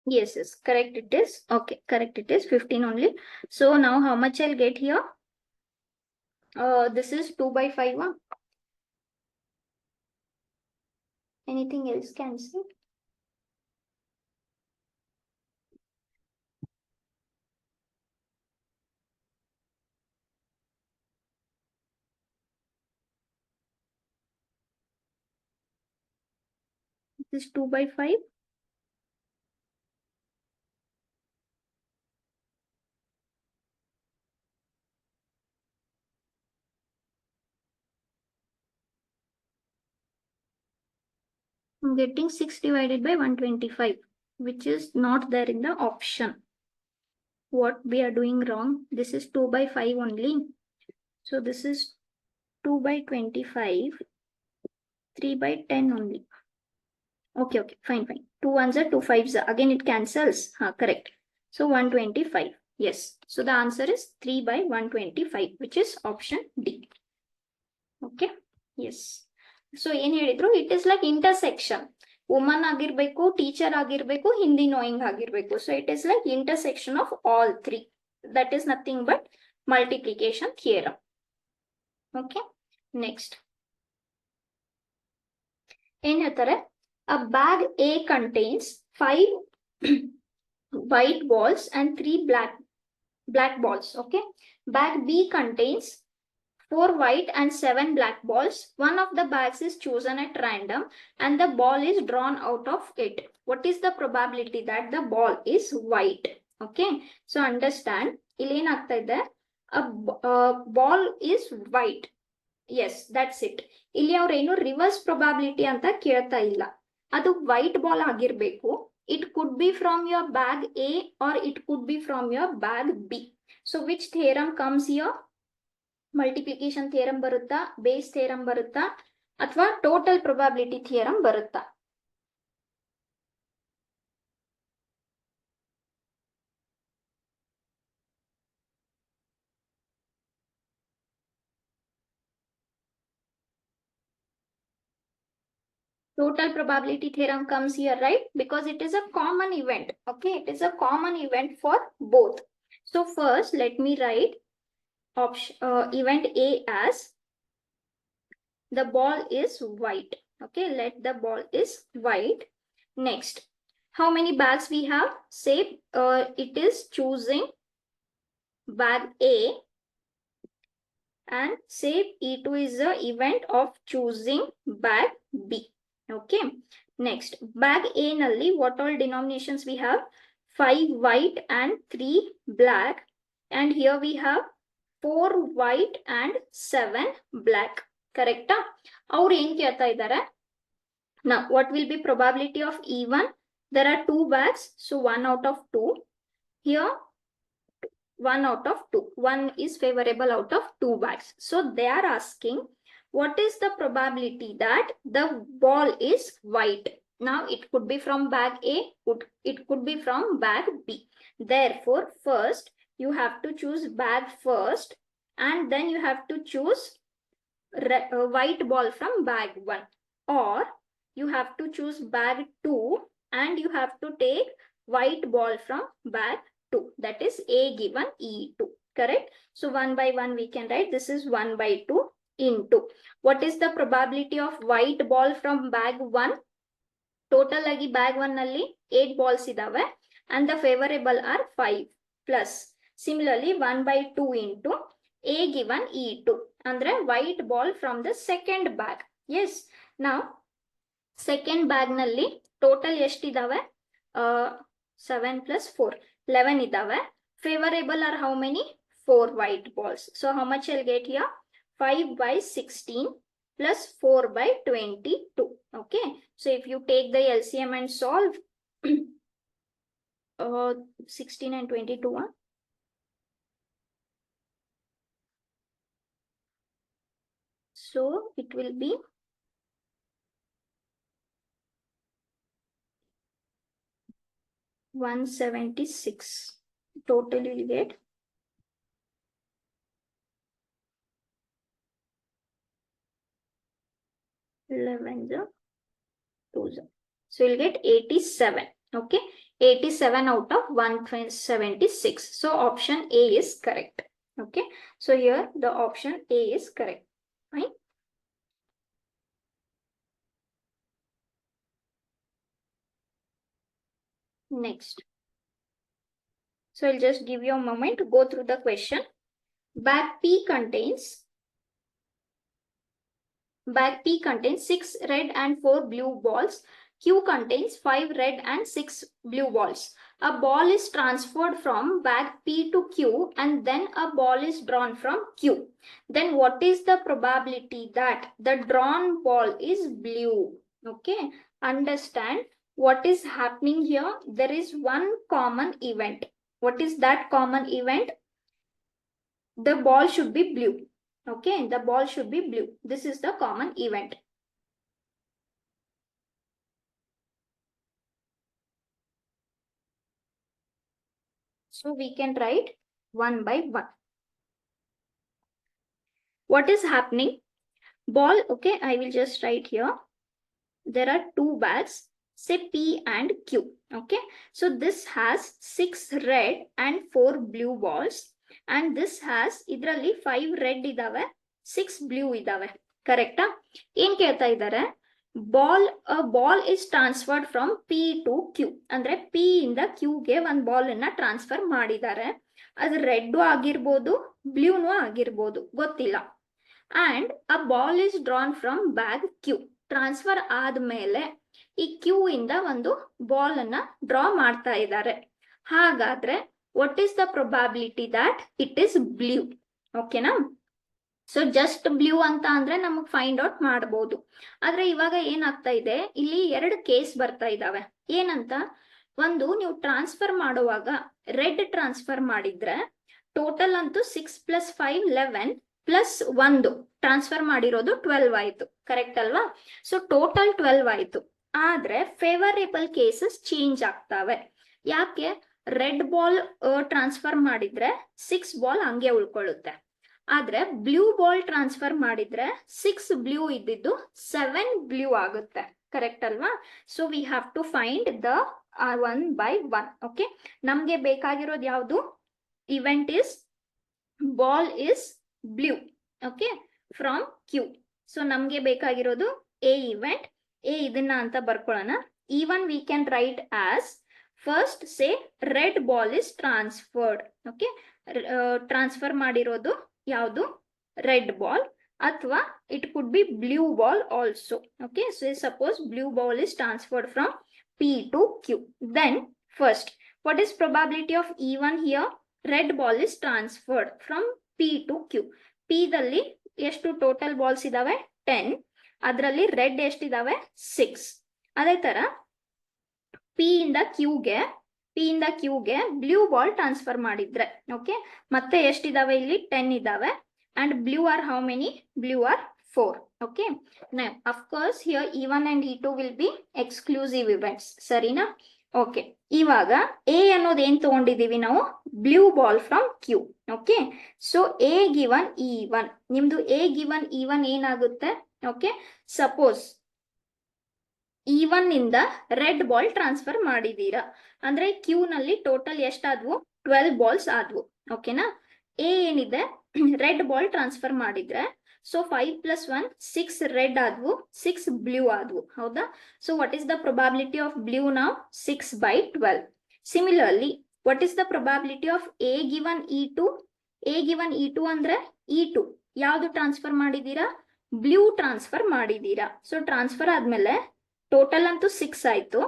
Yes, yes, correct it is. Okay, correct it is 15 only. So now how much I'll get here? This is 2 by 5. Anything else can see? This is 2 by 5. I'm getting 6 divided by 125, which is not there in the option. what we are doing wrong. This is 2 by 5 only. So this is 2 by 25, 3 by 10 only. Okay, fine. 2 ones are 2 5s. Again, it cancels. Correct. So 125. Yes. So the answer is 3 by 125, which is option D. Okay. Yes. So ಏನು ಹೇಳಿದ್ರು, it is like intersection. Woman ಆಗಿರ್ಬೇಕು, teacher ಆಗಿರ್ಬೇಕು, Hindi knowing ಆಗಿರ್ಬೇಕು. So it is like intersection of all three. That is nothing but multiplication theorem. Okay. Next. ಏನ್ ಹೇಳ್ತಾರೆ? A bag A contains 5 white balls and 3 black balls. Okay. Bag B contains 4 white and 7 black balls. One of the bags is chosen at random and the ball is drawn out of it. What is the probability that the ball is white? Okay. So understand, ಇಲ್ಲಿ ಏನಾಗ್ತಾ ಇದೆ, a ball is white. Yes, that's it. ಇಲ್ಲಿ ಅವ್ರೇನು reverse probability ಅಂತ ಕೇಳ್ತಾ ಇಲ್ಲ. ಅದು white ball ಆಗಿರ್ಬೇಕು. It could be from your bag A or it could be from your bag B. So which theorem comes here? Multiplication theorem ಬರುತ್ತಾ, Bayes theorem ಬರುತ್ತಾ, ಅಥವಾ ಟೋಟಲ್ ಪ್ರೊಬಾಬಿಲಿಟಿ ಥಿಯರಮ್ ಬರುತ್ತಾ? Total probability theorem comes here, right? Because it is a common event. Okay, it is a common event for both. So first, let me write event A as the ball is white. Okay, let the ball is white. Next, how many bags we have? Say it is choosing bag A, and say E2 is the event of choosing bag B. Okay. Next, bag A nalli what all denominations we have? 5 white and 3 black. And here we have 4 white and 7 black. Correct? Aur ಏನು ಕೇಳ್ತಾ ಇದ್ದಾರೆ? Now, what will be probability of E1? There are 2 bags, so 1 out of 2. Here, 1 out of 2. 1 is favorable out of 2 bags. So they are asking, what is the probability that the ball is white? Now it could be from bag A, it could be from bag B. Therefore, first you have to choose bag first, and then you have to choose white ball from bag 1. Or you have to choose bag 2 and you have to take white ball from bag 2. That is A given E2. Correct? So 1 by 1 we can write this is 1 by 2 into. What is the probability of white ball from bag 1? Total agi bag 1 nalli 8 balls idave and the favorable are 5 plus. Similarly 1 by 2 into A given E2. Andre white ball from the second bag. Yes. Now second bag nalli total eshti idave? 7 plus 4. 11 idave. Favorable are how many? 4 white balls. So how much I'll get here? 5 by 16 plus 4 by 22. Okay. So if you take the LCM and solve 16 and 22. So it will be 176. Total you will get 11 2. So you'll get 87. Okay. 87 out of 176. So option A is correct. Okay. So here the option A is correct. Right? Next. So I'll just give you a moment to go through the question. Bag P contains 6 red and 4 blue balls. Q contains 5 red and 6 blue balls. A ball is transferred from bag P to Q and then a ball is drawn from Q. Then what is the probability that the drawn ball is blue? Okay. Understand what is happening here. There is one common event. What is that common event? The ball should be blue. Okay, the ball should be blue. This is the common event. So we can write one by one. What is happening? Ball, okay, I will just write here. There are two bags, say P and Q. Okay, so this has 6 red and 4 blue balls, and this has idರಲ್ಲಿ 5 red ಇದಾವೆ 6 blue ಇದಾವೆ. ಕರೆಕ್ಟಾ? ಏನ್ ಕೇಳ್ತಾ ಇದ್ದಾರೆ? Ball is transferred from P to Q. ಅಂದ್ರೆ P ಇಂದ Q ಗೆ ಒಂದು ಬಾಲ್ ಅನ್ನ ಟ್ರಾನ್ಸ್ಫರ್ ಮಾಡಿದ್ದಾರೆ. ಅದು ರೆಡ್ ಆಗಿರ್ಬೋದು, ಬ್ಲೂನು ಆಗಿರ್ಬೋದು, ಗೊತ್ತಿಲ್ಲ. And a ball is drawn from bag Q. Transfer ಆದ್ಮೇಲೆ ಈ ಕ್ಯೂ ಇಂದ ಒಂದು ಬಾಲ್ ಅನ್ನ ಡ್ರಾ ಮಾಡ್ತಾ ಇದ್ದಾರೆ. ಹಾಗಾದ್ರೆ what is the probability that it is blue? ಓಕೆನಾ? ಸೊ ಜಸ್ಟ್ ಬ್ಲೂ ಅಂತ ಅಂದ್ರೆ ನಮಗ್ ಫೈಂಡ್ ಔಟ್ ಮಾಡಬಹುದು. ಆದ್ರೆ ಇವಾಗ ಏನಾಗ್ತಾ ಇದೆ, ಇಲ್ಲಿ 2 ಕೇಸ್ ಬರ್ತಾ ಇದಾವೆ. ಏನಂತ? ಒಂದು, ನೀವು ಟ್ರಾನ್ಸ್ಫರ್ ಮಾಡುವಾಗ ರೆಡ್ ಟ್ರಾನ್ಸ್ಫರ್ ಮಾಡಿದ್ರೆ ಟೋಟಲ್ ಅಂತೂ 6 + 5 11 ಪ್ಲಸ್ 1 ಟ್ರಾನ್ಸ್ಫರ್ ಮಾಡಿರೋದು 12 ಆಯ್ತು. ಕರೆಕ್ಟ್ ಅಲ್ವಾ? ಸೊ ಟೋಟಲ್ 12 ಆಯ್ತು. ಆದ್ರೆ ಫೇವರೇಬಲ್ ಕೇಸಸ್ ಚೇಂಜ್ ಆಗ್ತಾವೆ. ಯಾಕೆ? ರೆಡ್ ಬಾಲ್ ಟ್ರಾನ್ಸ್ಫರ್ ಮಾಡಿದ್ರೆ 6 ಬಾಲ್ ಹಂಗೆ ಉಳ್ಕೊಳ್ಳುತ್ತೆ. ಆದ್ರೆ ಬ್ಲೂ ಬಾಲ್ ಟ್ರಾನ್ಸ್ಫರ್ ಮಾಡಿದ್ರೆ 6 ಬ್ಲೂ ಇದ್ದಿದ್ದು 7 ಬ್ಲೂ ಆಗುತ್ತೆ. ಕರೆಕ್ಟ್ ಅಲ್ವಾ? So we have to find the 1 by 1. Okay, ನಮ್ಗೆ ಬೇಕಾಗಿರೋದು ಯಾವುದು? Event is ball is blue. Okay, from Q. So ನಮ್ಗೆ ಬೇಕಾಗಿರೋದು ಎ ಇವೆಂಟ್. ಎ ಇದನ್ನ ಅಂತ ಬರ್ಕೊಳ್ಳೋಣ. Even we can write as first say red ball is transferred. Okay, transfer ಮಾಡಿರೋದು ಯಾವುದು? ರೆಡ್ ಬಾಲ್, ಅಥವಾ it could be blue ball also. Okay, so suppose blue ball is transferred from P to Q. Then first, what is probability of E1 here? Red ball is transferred from P to Q. P ದಲ್ಲಿ ಎಷ್ಟು total balls ಇದಾವೆ? 10. ಅದರಲ್ಲಿ red ಎಷ್ಟಿದಾವೆ? 6. ಅದೇ ತರ P ಇಂದ Q ಗೆ blue ball transfer ಮಾಡಿದ್ರೆ, okay, ಮತ್ತೆ ಎಷ್ಟಿದಾವೆ ಇಲ್ಲಿ? 10 ಇದಾವೆ. And blue R how many? Blue R 4. Okay, now of course here E1 and E2 will be exclusive events. ಸರಿನಾ? ಓಕೆ, ಇವಾಗ ಎ ಅನ್ನೋದು ಏನ್ ತಗೊಂಡಿದೀವಿ ನಾವು? Blue ball from Q. Okay, so A given E1. ನಿಮ್ದು ಎ ಗಿವನ್ E1 ಏನಾಗುತ್ತೆ? Okay, suppose E1 ಇಂದ red ball transfer ಮಾಡಿದೀರಾ ಅಂದ್ರೆ ಕ್ಯೂ ನಲ್ಲಿ ಟೋಟಲ್ ಎಷ್ಟಾದ್ವು? 12 ಬಾಲ್ಸ್ ಆದ್ವು. ಓಕೆನಾ? ಎ ಏನಿದೆ, ರೆಡ್ ಬಾಲ್ ಟ್ರಾನ್ಸ್ಫರ್ ಮಾಡಿದ್ರೆ ಸೊ 5 + 1 6 ರೆಡ್ ಆದ್ವು, 6 ಬ್ಲೂ ಆದ್ವು. ಹೌದಾ? So what is the probability of blue ನಾವು? 6 by 12. Similarly what is the probability of A given E2? A given E2 ಅಂದ್ರೆ E2 ಯಾವ್ದು ಟ್ರಾನ್ಸ್ಫರ್ ಮಾಡಿದೀರಾ? ಬ್ಲೂ ಟ್ರಾನ್ಸ್ಫರ್ ಮಾಡಿದೀರಾ. ಸೊ ಟ್ರಾನ್ಸ್ಫರ್ ಆದ್ಮೇಲೆ ಟೋಟಲ್ ಅಂತೂ 6 ಆಯ್ತು.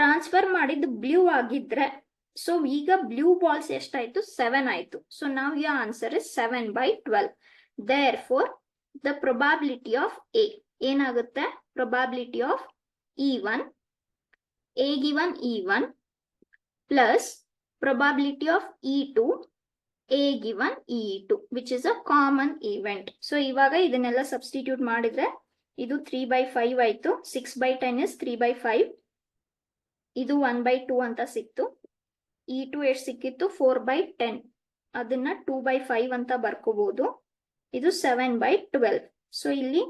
ಟ್ರಾನ್ಸ್ಫರ್ ಮಾಡಿದ್ದು ಬ್ಲೂ ಆಗಿದ್ರೆ ಸೊ ಈಗ ಬ್ಲೂ ಬಾಲ್ಸ್ ಎಷ್ಟಾಯ್ತು? 7 ಆಯ್ತು. ಸೊ ನಾವ್ your answer is 7 by 12. Therefore, the probability of A ಏನಾಗುತ್ತೆ? Probability of E1, A given E1 plus probability of E2, A given E2, which is a common event. So ಇವಾಗ ಇದನ್ನೆಲ್ಲ substitute ಮಾಡಿದ್ರೆ ಇದು 3 by 5 ಆಯ್ತು. 6 by 10 is 3 by 5. ಇದು 1 by 2 ಅಂತ ಸಿಕ್ತು. E2 ಎಷ್ಟು ಸಿಕ್ಕಿತ್ತು? 4 by 10. ಅದನ್ನ 2 by 5 ಅಂತ ಬರ್ಕೋಬಹುದು. ಇದು 7 by 12. ಸೊ ಇಲ್ಲಿ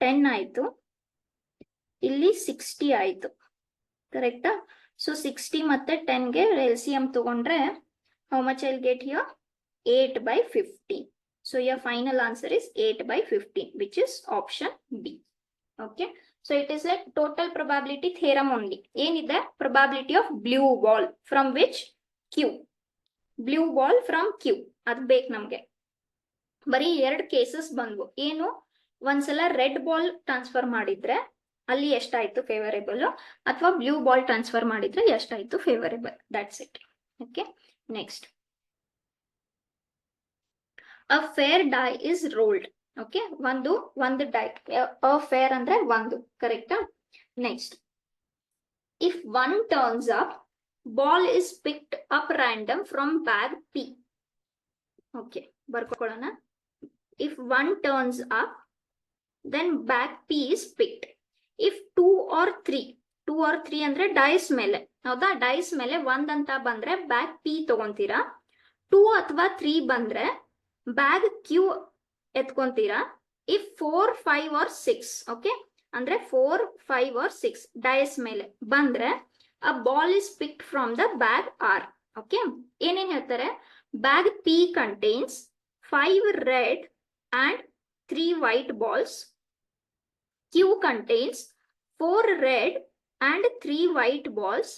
10 ಆಯ್ತು, ಇಲ್ಲಿ 60 ಆಯ್ತು. ಕರೆಕ್ಟಾ? ಸೊ 60 ಮತ್ತೆ 10 ಗೆ LCM ತಗೊಂಡ್ರೆ how much I'll get here? 8 by 15. So your final answer is 8 by 15, which is option B. Okay, so it is like total probability theorem only. ಏನಿದೆ? probability of blue ball from which? Q. blue ball from Q. ಅದು ಬೇಕು ನಮ್ಗೆ. ಬರೀ 2 cases ಬಂದ್ವು. ಏನು? ಒಂದ್ಸಲ red ball transfer ಮಾಡಿದ್ರೆ ಅಲ್ಲಿ ಎಷ್ಟಾಯ್ತು ಫೇವರೇಬಲ್, ಅಥವಾ ಬ್ಲೂ ಬಾಲ್ ಟ್ರಾನ್ಸ್ಫರ್ ಮಾಡಿದ್ರೆ ಎಷ್ಟಾಯ್ತು favourable. That's it. Okay, next. A fair die is rolled. Okay, ಒಂದು ಡೈ. ಅ ಫೇರ್ ಅಂದ್ರೆ ಒಂದು. ಕರೆಕ್ಟಾ? Next, if one turns up ball is picked up random from bag P. Okay, ಬರ್ಕೊಳ್ಳೋಣ. If one turns up, then bag P is picked. If 2 or 3 ಅಂದ್ರೆ dies ಮೇಲೆ, ಹೌದಾ? Dies ಮೇಲೆ 1 ಅಂತ ಬಂದ್ರೆ ಬ್ಯಾಗ್ P ತಗೊಂತೀರಾ. 2 ಅಥವಾ 3 ಬಂದ್ರೆ ಬ್ಯಾಗ್ Q ಎತ್ಕೊಂತೀರಾ. ಇಫ್ 4, 5 or 6, ಓಕೆ, ಅಂದ್ರೆ 4, 5 or 6 ಡೈಸ್ ಮೇಲೆ ಬಂದ್ರೆ a ball is picked from the bag R. Okay, ಏನೇನ್ ಹೇಳ್ತಾರೆ? Bag P contains 5 red and 3 white balls. Q contains 4 red and 3 white balls,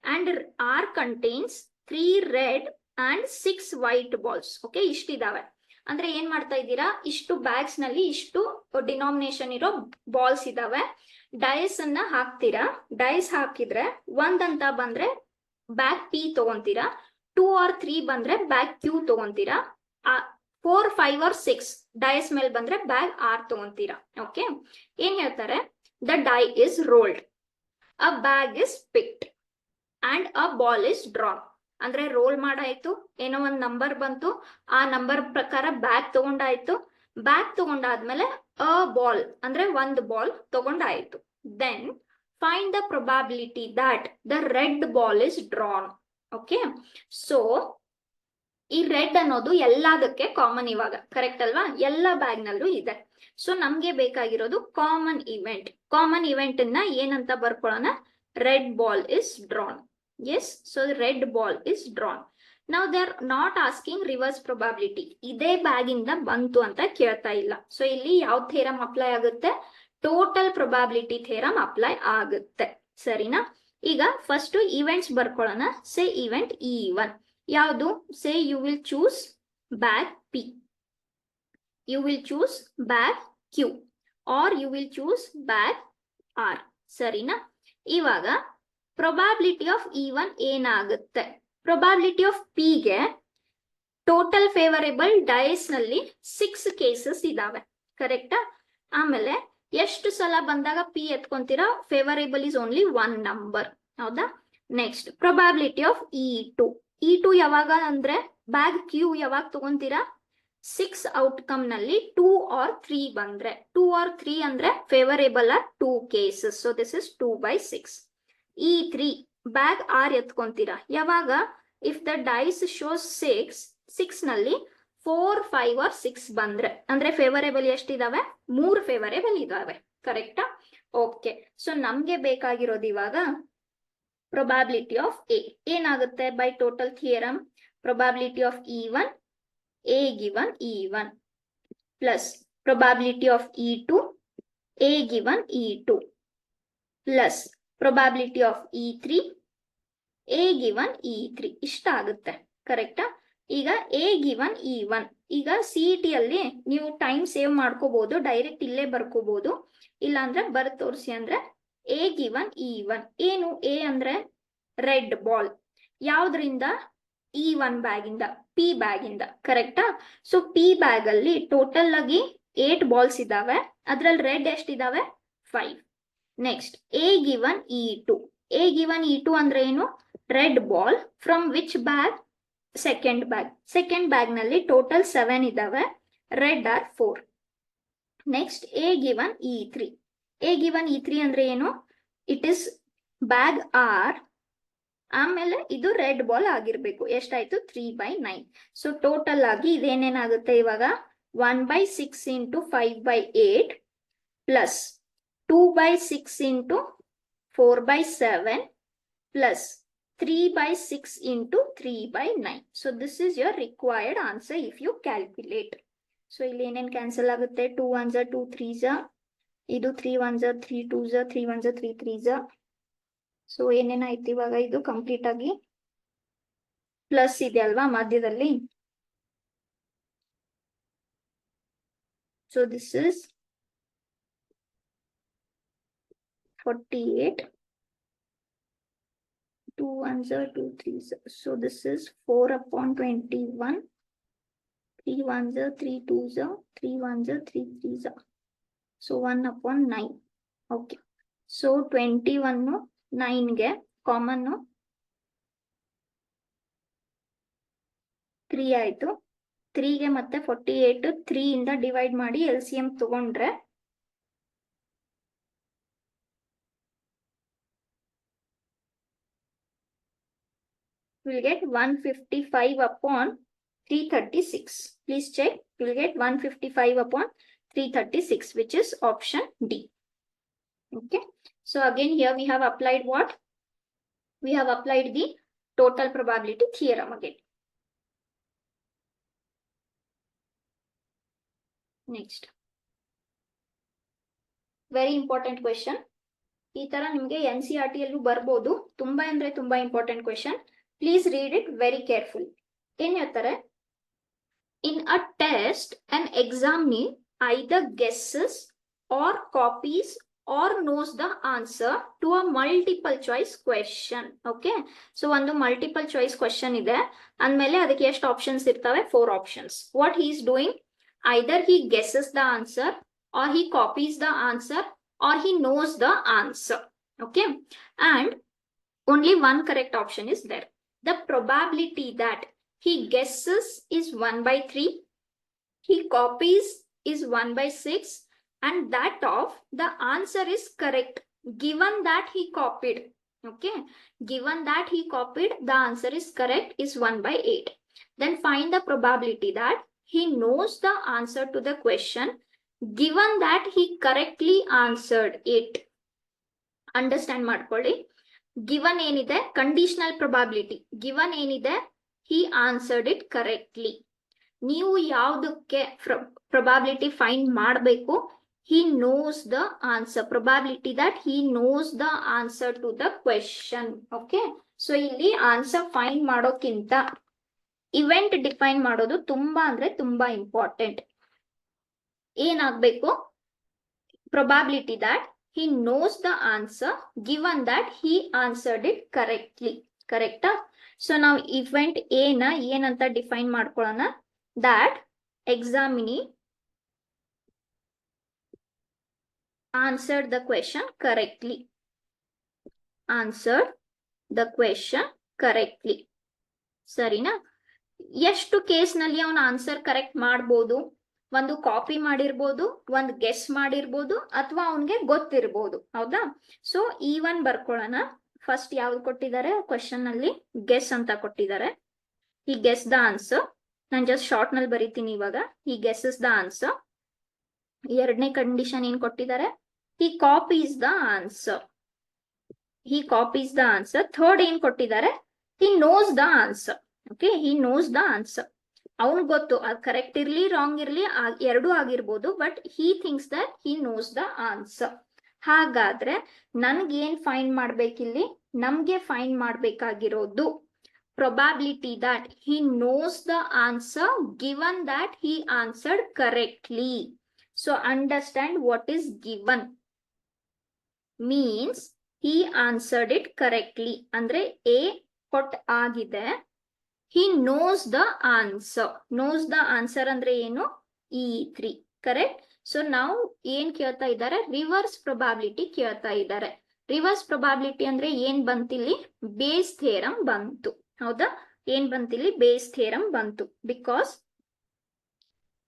and R contains 3 red and 6 white balls. Okay, ಇಷ್ಟಿದಾವೆ. ಅಂದ್ರೆ ಏನ್ ಮಾಡ್ತಾ ಇದ್ದೀರಾ? ಇಷ್ಟು bags ನಲ್ಲಿ ಇಷ್ಟು denomination ಇರೋ ಬಾಲ್ಸ್ ಇದಾವೆ. ಡೈಸ್ ಅನ್ನ ಹಾಕ್ತೀರಾ. ಡೈಸ್ ಹಾಕಿದ್ರೆ 1 ಅಂತ ಬಂದ್ರೆ ಬ್ಯಾಗ್ P ತಗೊಂತೀರಾ. 2 or 3 ಬಂದ್ರೆ ಬ್ಯಾಗ್ Q ತಗೊಂತೀರಾ. 4, 5 or 6 ಡೈಸ್ ಮೇಲೆ ಬಂದ್ರೆ ಬ್ಯಾಗ್ R ತಗೊಂತೀರಾ. ಓಕೆ, ಏನ್ ಹೇಳ್ತಾರೆ? The die is rolled, a bag is picked and a ball is drawn. ಅಂದ್ರೆ ರೋಲ್ ಮಾಡಾಯ್ತು, ಏನೋ ಒಂದ್ ನಂಬರ್ ಬಂತು, ಆ ನಂಬರ್ ಪ್ರಕಾರ ಬ್ಯಾಗ್ ತಗೊಂಡಾಯ್ತು. ಬ್ಯಾಗ್ ತಗೊಂಡಾದ್ಮೇಲೆ ಅ ಬಾಲ್ ಅಂದ್ರೆ ಒಂದು ಬಾಲ್ ತಗೊಂಡಾಯ್ತು. Then find the probability that the red ball is drawn. Okay, so ಈ ರೆಡ್ ಅನ್ನೋದು ಎಲ್ಲದಕ್ಕೆ ಕಾಮನ್ ಇವಾಗ, ಕರೆಕ್ಟ್ ಅಲ್ವಾ? ಎಲ್ಲ ಬ್ಯಾಗ್ ನಲ್ಲೂ ಇದೆ. ಸೊ ನಮ್ಗೆ ಬೇಕಾಗಿರೋದು ಕಾಮನ್ ಇವೆಂಟ್. ಕಾಮನ್ ಇವೆಂಟ್ ಅನ್ನ ಏನಂತ ಬರ್ಕೊಳ್ಳೋಣ? Red ball is drawn. Yes, so red ball is drawn. ನಾವು they are not asking reverse probability. ಇದೇ ಬ್ಯಾಗ್ ಇಂದ ಬಂತು ಅಂತ ಕೇಳ್ತಾ ಇಲ್ಲ. ಸೊ ಇಲ್ಲಿ ಯಾವ ಥೇರಮ್ ಅಪ್ಲೈ ಆಗುತ್ತೆ? ಟೋಟಲ್ ಪ್ರೊಬಾಬಿಲಿಟಿ ಥೇರಮ್ ಅಪ್ಲೈ ಆಗುತ್ತೆ. ಸರಿನಾ? ಈಗ ಫಸ್ಟ್ ಇವೆಂಟ್ಸ್ ಬರ್ಕೊಳ್ಳೋಣ. ಸೇ ಇವೆಂಟ್ E1 ಯಾವುದು? Say you will choose bag P, you will choose bag Q, or you will choose bag R. ಸರಿನಾ? ಇವಾಗ ಪ್ರೊಬಾಬಿಲಿಟಿ ಆಫ್ E1 ಏನಾಗುತ್ತೆ? Probability of P ಗೆ total favourable dies ನಲ್ಲಿ 6 cases ಇದಾವೆ, ಕರೆಕ್ಟಾ? ಆಮೇಲೆ ಎಷ್ಟು ಸಲ ಬಂದಾಗ P ಎತ್ಕೊಂತೀರಾ? ಫೇವರೇಬಲ್ ಇಸ್ ಓನ್ಲಿ 1 ನಂಬರ್, ಹೌದಾ? ನೆಕ್ಸ್ಟ್ ಪ್ರೊಬಾಬಿಲಿಟಿ ಆಫ್ E2 ಯಾವಾಗ ಅಂದ್ರೆ ಬ್ಯಾಗ್ Q ಯಾವಾಗ ತಗೊಂತೀರಾ? 6 ಔಟ್ಕಮ್ ನಲ್ಲಿ 2 or 3 ಬಂದ್ರೆ, 2 or 3 ಅಂದ್ರೆ favourable are 2 cases. So this is 2/6. E3 bag R ಎತ್ಕೊಂತೀರಾ ಯಾವಾಗ? ಇಫ್ ದ ಡೈಸ್ ಶೋಸ್ 6 ನಲ್ಲಿ 4, 5 or 6 ಬಂದ್ರೆ, ಅಂದ್ರೆ ಫೇವರೇಬಲ್ ಎಷ್ಟಿದಾವೆ? 3 ಫೇವರೇಬಲ್ ಇದಾವೆ, ಕರೆಕ್ಟಾ? ಓಕೆ, ಸೊ ನಮ್ಗೆ ಬೇಕಾಗಿರೋದು ಇವಾಗ ಪ್ರೊಬಾಬಿಲಿಟಿ ಆಫ್ ಎ ಏನಾಗುತ್ತೆ? By total theorem, probability of E1 A given E1 plus probability of E2 A given E2 plus probability of E3 A given E3 ಇಷ್ಟ ಆಗುತ್ತೆ, ಕರೆಕ್ಟಾ? ಈಗ A given E1, ಈಗ CET ಅಲ್ಲಿ ನೀವು ಟೈಮ್ ಸೇವ್ ಮಾಡ್ಕೋಬಹುದು, direct ಇಲ್ಲೇ ಬರ್ಕೋಬಹುದು. ಇಲ್ಲ ಅಂದ್ರೆ ಬರ್ ತೋರಿಸಿ ಅಂದ್ರೆ A given E1 ಏನು? A ಅಂದ್ರೆ ರೆಡ್ ಬಾಲ್. ಯಾವ್ದ್ರಿಂದ? E1 ಬ್ಯಾಗ್ ಇಂದ, P ಬ್ಯಾಗ್ ಇಂದ, ಕರೆಕ್ಟಾ? ಸೊ P ಬ್ಯಾಗ್ ಅಲ್ಲಿ ಟೋಟಲ್ ಆಗಿ 8 ಬಾಲ್ಸ್ ಇದಾವೆ. ಅದ್ರಲ್ಲಿ ರೆಡ್ ಎಷ್ಟಿದಾವೆ? 5. Next A given E2. A given E2 ಅಂದ್ರೆ ಏನು? Red ball from which bag? Second bag. Second bag ನಲ್ಲಿ ಟೋಟಲ್ 7 ಇದಾವೆ, red are 4. Next A given E3. A given E3 ಅಂದ್ರೆ ಏನು? ಇಟ್ ಇಸ್ ಬ್ಯಾಗ್ ಆರ್, ಆಮೇಲೆ ಇದು red ball ಆಗಿರ್ಬೇಕು. ಎಷ್ಟಾಯ್ತು? 3/9. ಸೊ ಟೋಟಲ್ ಆಗಿ ಇದೇನೇನಾಗುತ್ತೆ ಇವಾಗ? 1/6 into 5/8 plus 2/6 into 4/7 plus 3/6 into 3/9. So this is your required answer if you calculate. ಸೊ ಇಲ್ಲಿ ಏನೇನು ಕ್ಯಾನ್ಸಲ್ ಆಗುತ್ತೆ? 2 1s 2 3s, ಇದು 3 1s 3 2s, 3 1s 3 3s. So ಏನೇನಾಯ್ತು ಇವಾಗ? ಇದು ಕಂಪ್ಲೀಟ್ ಆಗಿ ಪ್ಲಸ್ ಇದೆ ಅಲ್ವಾ ಮಧ್ಯದಲ್ಲಿ. So this is 48, 2 1s 2 3s. So this is 4/21, 3 1s 3 2s, 3 1s 3 3s. So 1/9. Okay, so 21 9ಗೆ ಕಾಮನ್ 3 ಆಯ್ತು. 3ಗೆ ಮತ್ತೆ 48 3 ಇಂದ ಡಿವೈಡ್ ಮಾಡಿ LCM ತಗೊಂಡ್ರೆ we'll get 155 upon 336. Please check. We'll get 155 upon 336, which is option D. Okay. So again here we have applied what? We have applied the total probability theorem again. Next. Very important question. ಈ ತರ ನಿಮಗೆ NCERT ಯಲ್ಲೂ ಬರ್ಬೋದು. ತುಂಬಾ ಅಂದ್ರೆ ತುಂಬಾ important question. Please read it very careful. ಏನ್ ಹೇಳ್ತಾರೆ? In a test, an examinee either guesses or copies or knows the answer to a multiple choice question. Okay. So ಒಂದು multiple choice question ಇದೆ. ಅಂದ್ಮೇಲೆ ಅದಕ್ಕೆ ಎಷ್ಟು ಆಪ್ಷನ್ಸ್ ಇರ್ತವೆ? 4 options. What he is doing? Either he guesses the answer or he copies the answer or he knows the answer. Okay. And only one correct option is there. The probability that he guesses is 1/3, he copies is 1/6, and that of the answer is correct given that he copied. Okay, given that he copied, the answer is correct is 1/8. Then find the probability that he knows the answer to the question given that he correctly answered it. Understand ಮಾಡ್ಕೊಳ್ಳಿ. Given ಏನಿದೆ? Conditional probability. Given ಏನಿದೆ? He answered it correctly. ನೀವು ಯಾವುದಕ್ಕೆ probability find ಮಾಡಬೇಕು? He knows the answer. Probability that he knows the answer to the question. Okay. So ಇಲ್ಲಿ answer find ಮಾಡೋಕ್ಕಿಂತ event define ಮಾಡೋದು ತುಂಬಾ ಅಂದ್ರೆ ತುಂಬಾ ಇಂಪಾರ್ಟೆಂಟ್. ಏನಾಗಬೇಕು? Probability that he knows the answer given that he answered it correctly. Correct? So ನಾವು event A ನ ಏನಂತ ಡಿಫೈನ್ ಮಾಡ್ಕೊಳ್ಳೋಣ? That examinee answered the question correctly. Answered the question correctly. ಸರಿನಾ? ಎಷ್ಟು ಕೇಸ್ನಲ್ಲಿ ಅವನ ಆನ್ಸರ್ ಕರೆಕ್ಟ್ ಮಾಡ್ಬೋದು? ಒಂದು ಕಾಪಿ ಮಾಡಿರ್ಬೋದು, ಒಂದು ಗೆಸ್ ಮಾಡಿರ್ಬೋದು, ಅಥವಾ ಅವನ್ಗೆ ಗೊತ್ತಿರ್ಬೋದು. ಹೌದಾ? So E1 ಬರ್ಕೊಳ್ಳೋಣ. ಫಸ್ಟ್ ಯಾವ್ದು ಕೊಟ್ಟಿದ್ದಾರೆ ಕ್ವೆಶನ್ ಅಲ್ಲಿ? ಗೆಸ್ ಅಂತ ಕೊಟ್ಟಿದ್ದಾರೆ. ಈ ಗೆಸ್ ದ ಆನ್ಸರ್. ನಾನು ಜಸ್ಟ್ ಶಾರ್ಟ್ ನಲ್ಲಿ ಬರೀತೀನಿ ಇವಾಗ. ಈ ಗೆಸ್ಸಸ್ ದ ಆನ್ಸರ್. ಎರಡನೇ ಕಂಡೀಷನ್ ಏನ್ ಕೊಟ್ಟಿದ್ದಾರೆ? ಈ ಕಾಪೀಸ್ ದ ಆನ್ಸರ್. ಈ ಕಾಪೀಸ್ ದ ಆನ್ಸರ್. ಥರ್ಡ್ ಏನ್ ಕೊಟ್ಟಿದ್ದಾರೆ? he knows the answer. Okay, he knows the answer. ಅವನ್ ಗೊತ್ತು ಅದು ಕರೆಕ್ಟ್ ಇರ್ಲಿ ರಾಂಗ್ ಇರ್ಲಿ ಎರಡೂ ಆಗಿರ್ಬೋದು, but he thinks that he knows the answer. ಹಾಗಾದ್ರೆ ನನ್ಗೇನ್ ಫೈಂಡ್ ಮಾಡ್ಬೇಕಿಲ್ಲಿ? ನಮ್ಗೆ find ಮಾಡ್ಬೇಕಾಗಿರೋದು probability that he knows the answer given that he answered correctly. So understand what is given. Means he answered it correctly. ಅಂದ್ರೆ A ಕೊಟ್ ಆಗಿದೆ. He knows the answer. Knows the answer ಅಂದ್ರೆ ಏನು? E3. Correct? So ನಾವು ಏನ್ ಕೇಳ್ತಾ ಇದ್ದಾರೆ? Reverse probability ಕೇಳ್ತಾ ಇದ್ದಾರೆ. ರಿವರ್ಸ್ ಪ್ರೊಬಾಬಿಲಿಟಿ ಅಂದ್ರೆ ಏನ್ ಬಂತಿಲ್ಲಿ? ಬೇಸ್ ಥಿಯರಂ ಬಂತು. ಹೌದಾ? ಏನ್ ಬಂತಿಲ್ಲಿ? ಬೇಸ್ ಥಿಯರಂ ಬಂತು. Because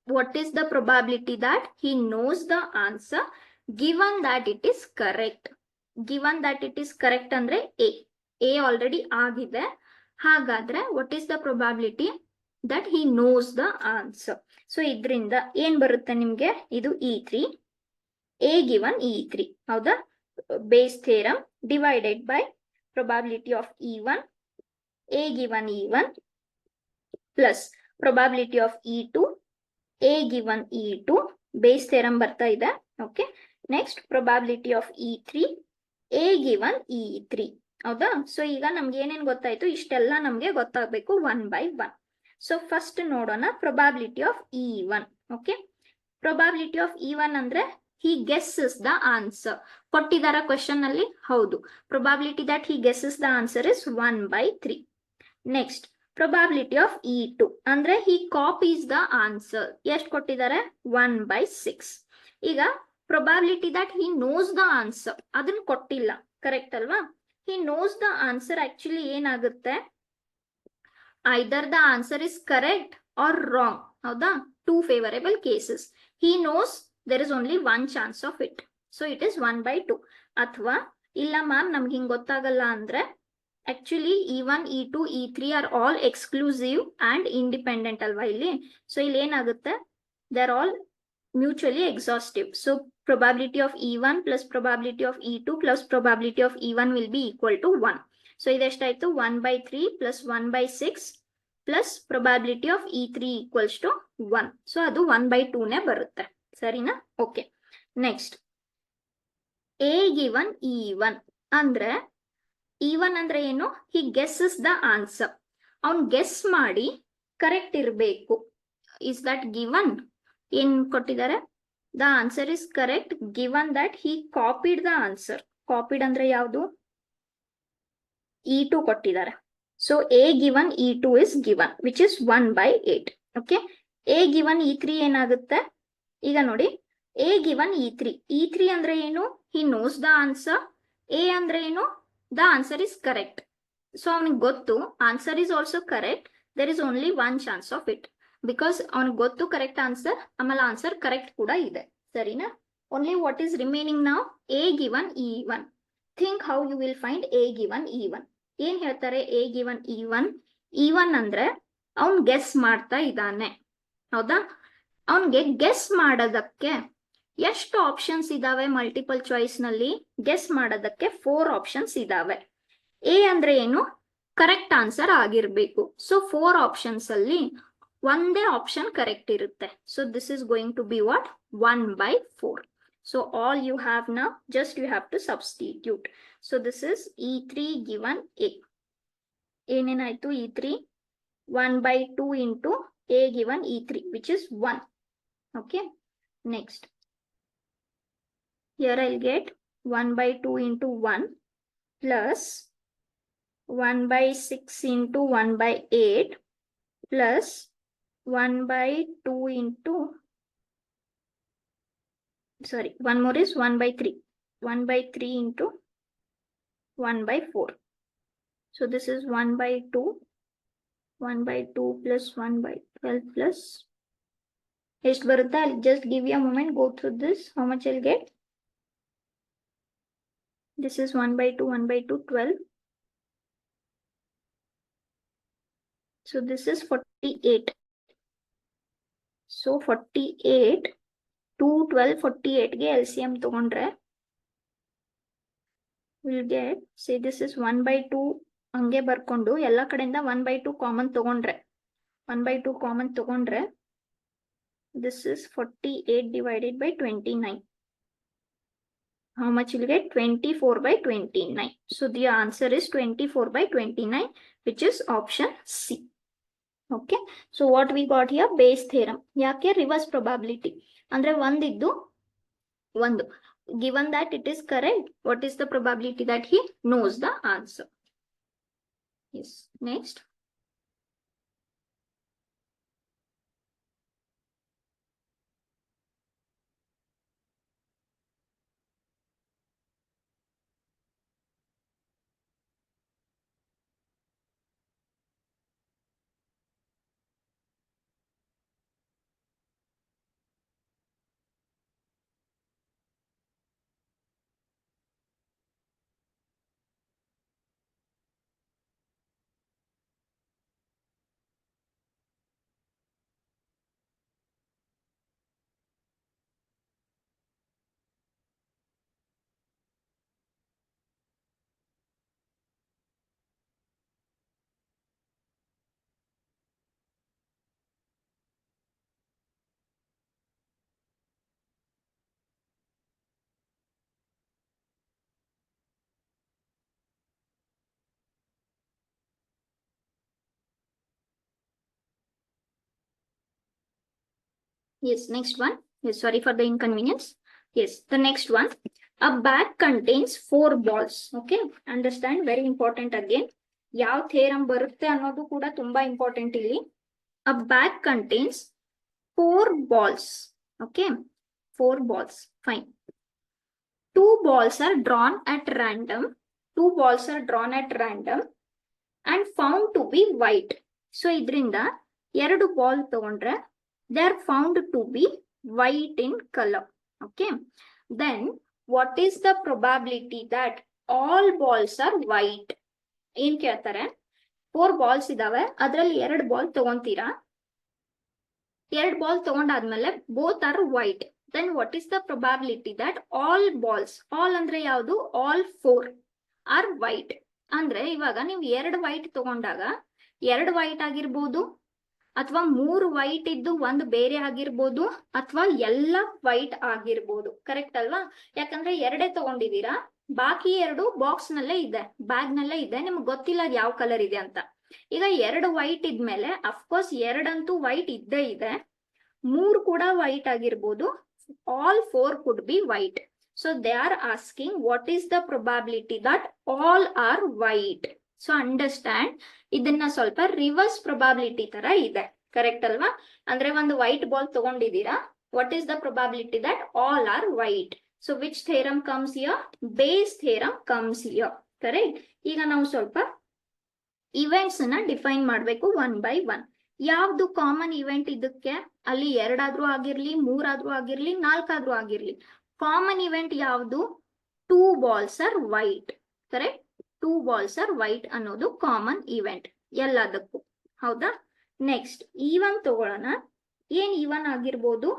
what is the probability that he knows the answer given that it is correct? Given that it is correct ಅಂದ್ರೆ A already ಆಗಿದೆ. ಹಾಗಾದ್ರೆ what is the probability that he knows the answer? So ಇದರಿಂದ ಏನ್ ಬರುತ್ತೆ ನಿಮ್ಗೆ? ಇದು E3. A given E3. ಹೌದಾ? Base theorem divided by probability of E1. A given E1 plus probability of E2. A given E2. Base theorem ಬರ್ತಾ ಇದೆ. Okay. Next probability of E3. A given E3. ಹೌದಾ? So ಈಗ ನಮ್ಗೆ ಏನೇನ್ ಗೊತ್ತಾಯ್ತು? ಇಷ್ಟೆಲ್ಲ ನಮ್ಗೆ ಗೊತ್ತಾಗ್ಬೇಕು 1/1. ಸೊ ಫಸ್ಟ್ ನೋಡೋಣ probability of E1. Okay. probability of E1 ಅಂದ್ರೆ he guesses the answer. ಕೊಟ್ಟಿದಾರ ಕ್ವೆಶನ್ ಅಲ್ಲಿ? ಹೌದು. probability that he guesses the answer is 1/3. Next probability of E2 ಅಂದ್ರೆ he copies the answer. ಎಷ್ಟು ಕೊಟ್ಟಿದ್ದಾರೆ? 1/6. ಈಗ probability that he knows the answer ಅದನ್ನ ಕೊಟ್ಟಿಲ್ಲ. ಕರೆಕ್ಟ್ ಅಲ್ವಾ? he knows the answer actually ಏನಾಗುತ್ತೆ? either the answer is correct or wrong. ಹೌದಾ? Two favorable cases. He knows there is only one chance of it. So it is 1/2. ಅಥವಾ ಇಲ್ಲ ma'am ನಮ್ಗೆ ಹಿಂಗ್ ಗೊತ್ತಾಗಲ್ಲ ಅಂದ್ರೆ actually E1, E2, E3 are all exclusive and independent ಅಲ್ವಾ ಇಲ್ಲಿ. So ಇಲ್ಲಿ ಏನಾಗುತ್ತೆ, they are all mutually exhaustive. So probability of E1 plus probability of E2 plus probability of E1 will be equal to 1. So ಇದೆಷ್ಟಾಯ್ತು 1/3 plus 1/6 plus probability of E3 equals to 1. So ಅದು 1/2 ನೇ ಬರುತ್ತೆ. ಸರಿನಾ? Okay. Next A given E1 ಅಂದ್ರೆ E1 ಅಂದ್ರೆ ಏನು? He guesses the answer. ಅವನ್ guess ಮಾಡಿ correct ಇರಬೇಕು. Is that given? ಏನ್ ಕೊಟ್ಟಿದ್ದಾರೆ? The answer is correct given that he copied the answer. Copied ಅಂದ್ರೆ ಯಾವುದು? E2 ಕೊಟ್ಟಿದ್ದಾರೆ. So A given E2 is given, which is 1/8. Okay. A given E3 ಏನಾಗುತ್ತೆ? ಈಗ ನೋಡಿ, A given E3. E3 ಅಂದ್ರೆ ಏನು? He knows the answer. A ಅಂದ್ರೆ ಏನು? The answer is correct. So ಅವನಿಗೆ ಗೊತ್ತು answer is also correct. There is only one chance of it. Because ಅವನಿಗೆ ಗೊತ್ತು ಕರೆಕ್ಟ್ ಆನ್ಸರ್, ಆಮೇಲೆ ಆನ್ಸರ್ ಕರೆಕ್ಟ್ ಕೂಡ ಇದೆ. ಸರಿನಾ? ಓನ್ಲಿ ವಾಟ್ ಈಸ್ ರಿಮೈನಿಂಗ್ ನಾವು A given E1. Think how you will find A given E1. ಏನ್ ಹೇಳ್ತಾರೆ A given E1? E1 ಅಂದ್ರೆ ಅವನ್ ಗೆಸ್ ಮಾಡ್ತಾ ಇದ್ದಾನೆ. ಹೌದಾ? ಅವನ್ಗೆ ಗೆಸ್ ಮಾಡೋದಕ್ಕೆ ಎಷ್ಟು ಆಪ್ಷನ್ಸ್ ಇದಾವೆ? ಮಲ್ಟಿಪಲ್ ಚಾಯ್ಸ್ ನಲ್ಲಿ ಗೆಸ್ ಮಾಡೋದಕ್ಕೆ 4 ಆಪ್ಷನ್ಸ್ ಇದಾವೆ. A ಅಂದ್ರೆ ಏನು? ಕರೆಕ್ಟ್ ಆನ್ಸರ್ ಆಗಿರ್ಬೇಕು. ಸೊ 4 ಆಪ್ಷನ್ಸ್ ಅಲ್ಲಿ ಒಂದೇ ಆಪ್ಷನ್ ಕರೆಕ್ಟ್ ಇರುತ್ತೆ. So this is going to be what? 1/4. So all you have now, just you have to substitute. So this is E3 given A. ಏನೇನಾಯ್ತು? E3 1/2 into A given E3, which is 1. Okay. Next. Here I'll get 1/2 into 1 plus 1/6 into 1/8 plus 1/2 into, sorry, one more is 1/3. 1/3 into 1/4. So this is 1/2. 1/2 plus 1/12 plus. ಎಷ್ಟು ಬರುತ್ತೆ? I'll just give you a moment, go through this. How much I'll get? This is 1/2, 1/2, 12. So this is 48. So 48, 2, 12, 48 ಗೆ LCM ತಗೊಂಡ್ರೆ we'll get, say this is 1/2 ಹಂಗೆ ಬರ್ಕೊಂಡು ಎಲ್ಲ ಕಡೆಯಿಂದ 1/2 common ತಗೊಂಡ್ರೆ 1/2 common ತಗೊಂಡ್ರೆ this is 48 divided by 29. How much will get? 24/29. So the answer is 24/29, which is option C. Okay. So what we got here? Bayes theorem. ಯಾಕೆ reverse probability ಅಂದ್ರೆ ಒಂದಿದ್ದು ಒಂದು. Given that it is correct, what is the probability that he knows the answer? Yes. Next. Yes, next one. Yes, sorry for the inconvenience. Yes, the next one. A bag contains 4 balls. Okay, understand, very important again. ಯಾವ theorem ಬರುತ್ತೆ ಅನ್ನೋದು ಕೂಡ ತುಂಬಾ important ಇಲ್ಲಿ. A bag contains 4 balls. Okay, 4 balls. Fine. 2 balls are drawn at random. 2 balls are drawn at random and found to be white. So ಇದರಿಂದ ಎರಡು ball ತಗೊಂಡ್ರೆ they are found to be white in colour. Okay, then what is the probability that all balls are white? ಏನ್ ಕೇಳ್ತಾರೆ, 4 balls ಇದಾವೆ, ಅದ್ರಲ್ಲಿ 2 ball ತಗೊಂತೀರಾ, 2 ball ತಗೊಂಡಾದ್ಮೇಲೆ both are white, then what is the probability that all balls, all ಅಂದ್ರೆ ಯಾವುದು, all 4 are white. ಅಂದ್ರೆ ಇವಾಗ ನೀವು 2 ವೈಟ್ ತಗೊಂಡಾಗ 2 ವೈಟ್ ಆಗಿರ್ಬೋದು, ಅಥವಾ 3 ವೈಟ್ ಇದ್ದು 1 ಬೇರೆ ಆಗಿರ್ಬೋದು, ಅಥವಾ ಎಲ್ಲ ವೈಟ್ ಆಗಿರ್ಬೋದು. ಕರೆಕ್ಟ್ ಅಲ್ವಾ? ಯಾಕಂದ್ರೆ 2 ತಗೊಂಡಿದೀರಾ, ಬಾಕಿ 2 ಬಾಕ್ಸ್ ನಲ್ಲೇ ಇದೆ, ಬ್ಯಾಗ್ ನಲ್ಲೇ ಇದೆ, ನಿಮ್ಗೆ ಗೊತ್ತಿಲ್ಲ ಯಾವ ಕಲರ್ ಇದೆ ಅಂತ. ಈಗ 2 ವೈಟ್ ಇದ್ಮೇಲೆ ಅಫ್ಕೋರ್ಸ್ 2 ಅಂತೂ ವೈಟ್ ಇದ್ದೇ ಇದೆ, 3 ಕೂಡ ವೈಟ್ ಆಗಿರ್ಬೋದು, all 4 could be white. So they are asking what is the probability that all are white. So understand, ಇದನ್ನ ಸ್ವಲ್ಪ ರಿವರ್ಸ್ ಪ್ರೊಬಾಬಿಲಿಟಿ ತರ ಇದೆ. ಕರೆಕ್ಟ್ ಅಲ್ವಾ? ಅಂದ್ರೆ ಒಂದು ವೈಟ್ ಬಾಲ್ ತಗೊಂಡಿದ್ದೀರಾ, what is the probability that all are white? So which theorem comes here? Bayes theorem comes here. Correct. ಈಗ ನಾವು ಸ್ವಲ್ಪ ಇವೆಂಟ್ಸ್ ಅನ್ನ ಡಿಫೈನ್ ಮಾಡ್ಬೇಕು ಒನ್ ಬೈ ಒನ್. ಯಾವ್ದು ಕಾಮನ್ ಇವೆಂಟ್ ಇದಕ್ಕೆ? ಅಲ್ಲಿ 2 ಆದ್ರೂ ಆಗಿರ್ಲಿ, 3 ಆದ್ರೂ ಆಗಿರ್ಲಿ, 4 ಆದ್ರೂ ಆಗಿರ್ಲಿ, ಕಾಮನ್ ಇವೆಂಟ್ ಯಾವ್ದು? 2 balls are white. Correct, 2 balls are white ಅನ್ನೋದು ಕಾಮನ್ ಇವೆಂಟ್ ಎಲ್ಲದಕ್ಕೂ. ಹೌದಾ? ನೆಕ್ಸ್ಟ್ ಈವನ್ ತಗೊಳ್ಳೋಣ. ಏನ್ ಈವನ್ ಆಗಿರ್ಬೋದು?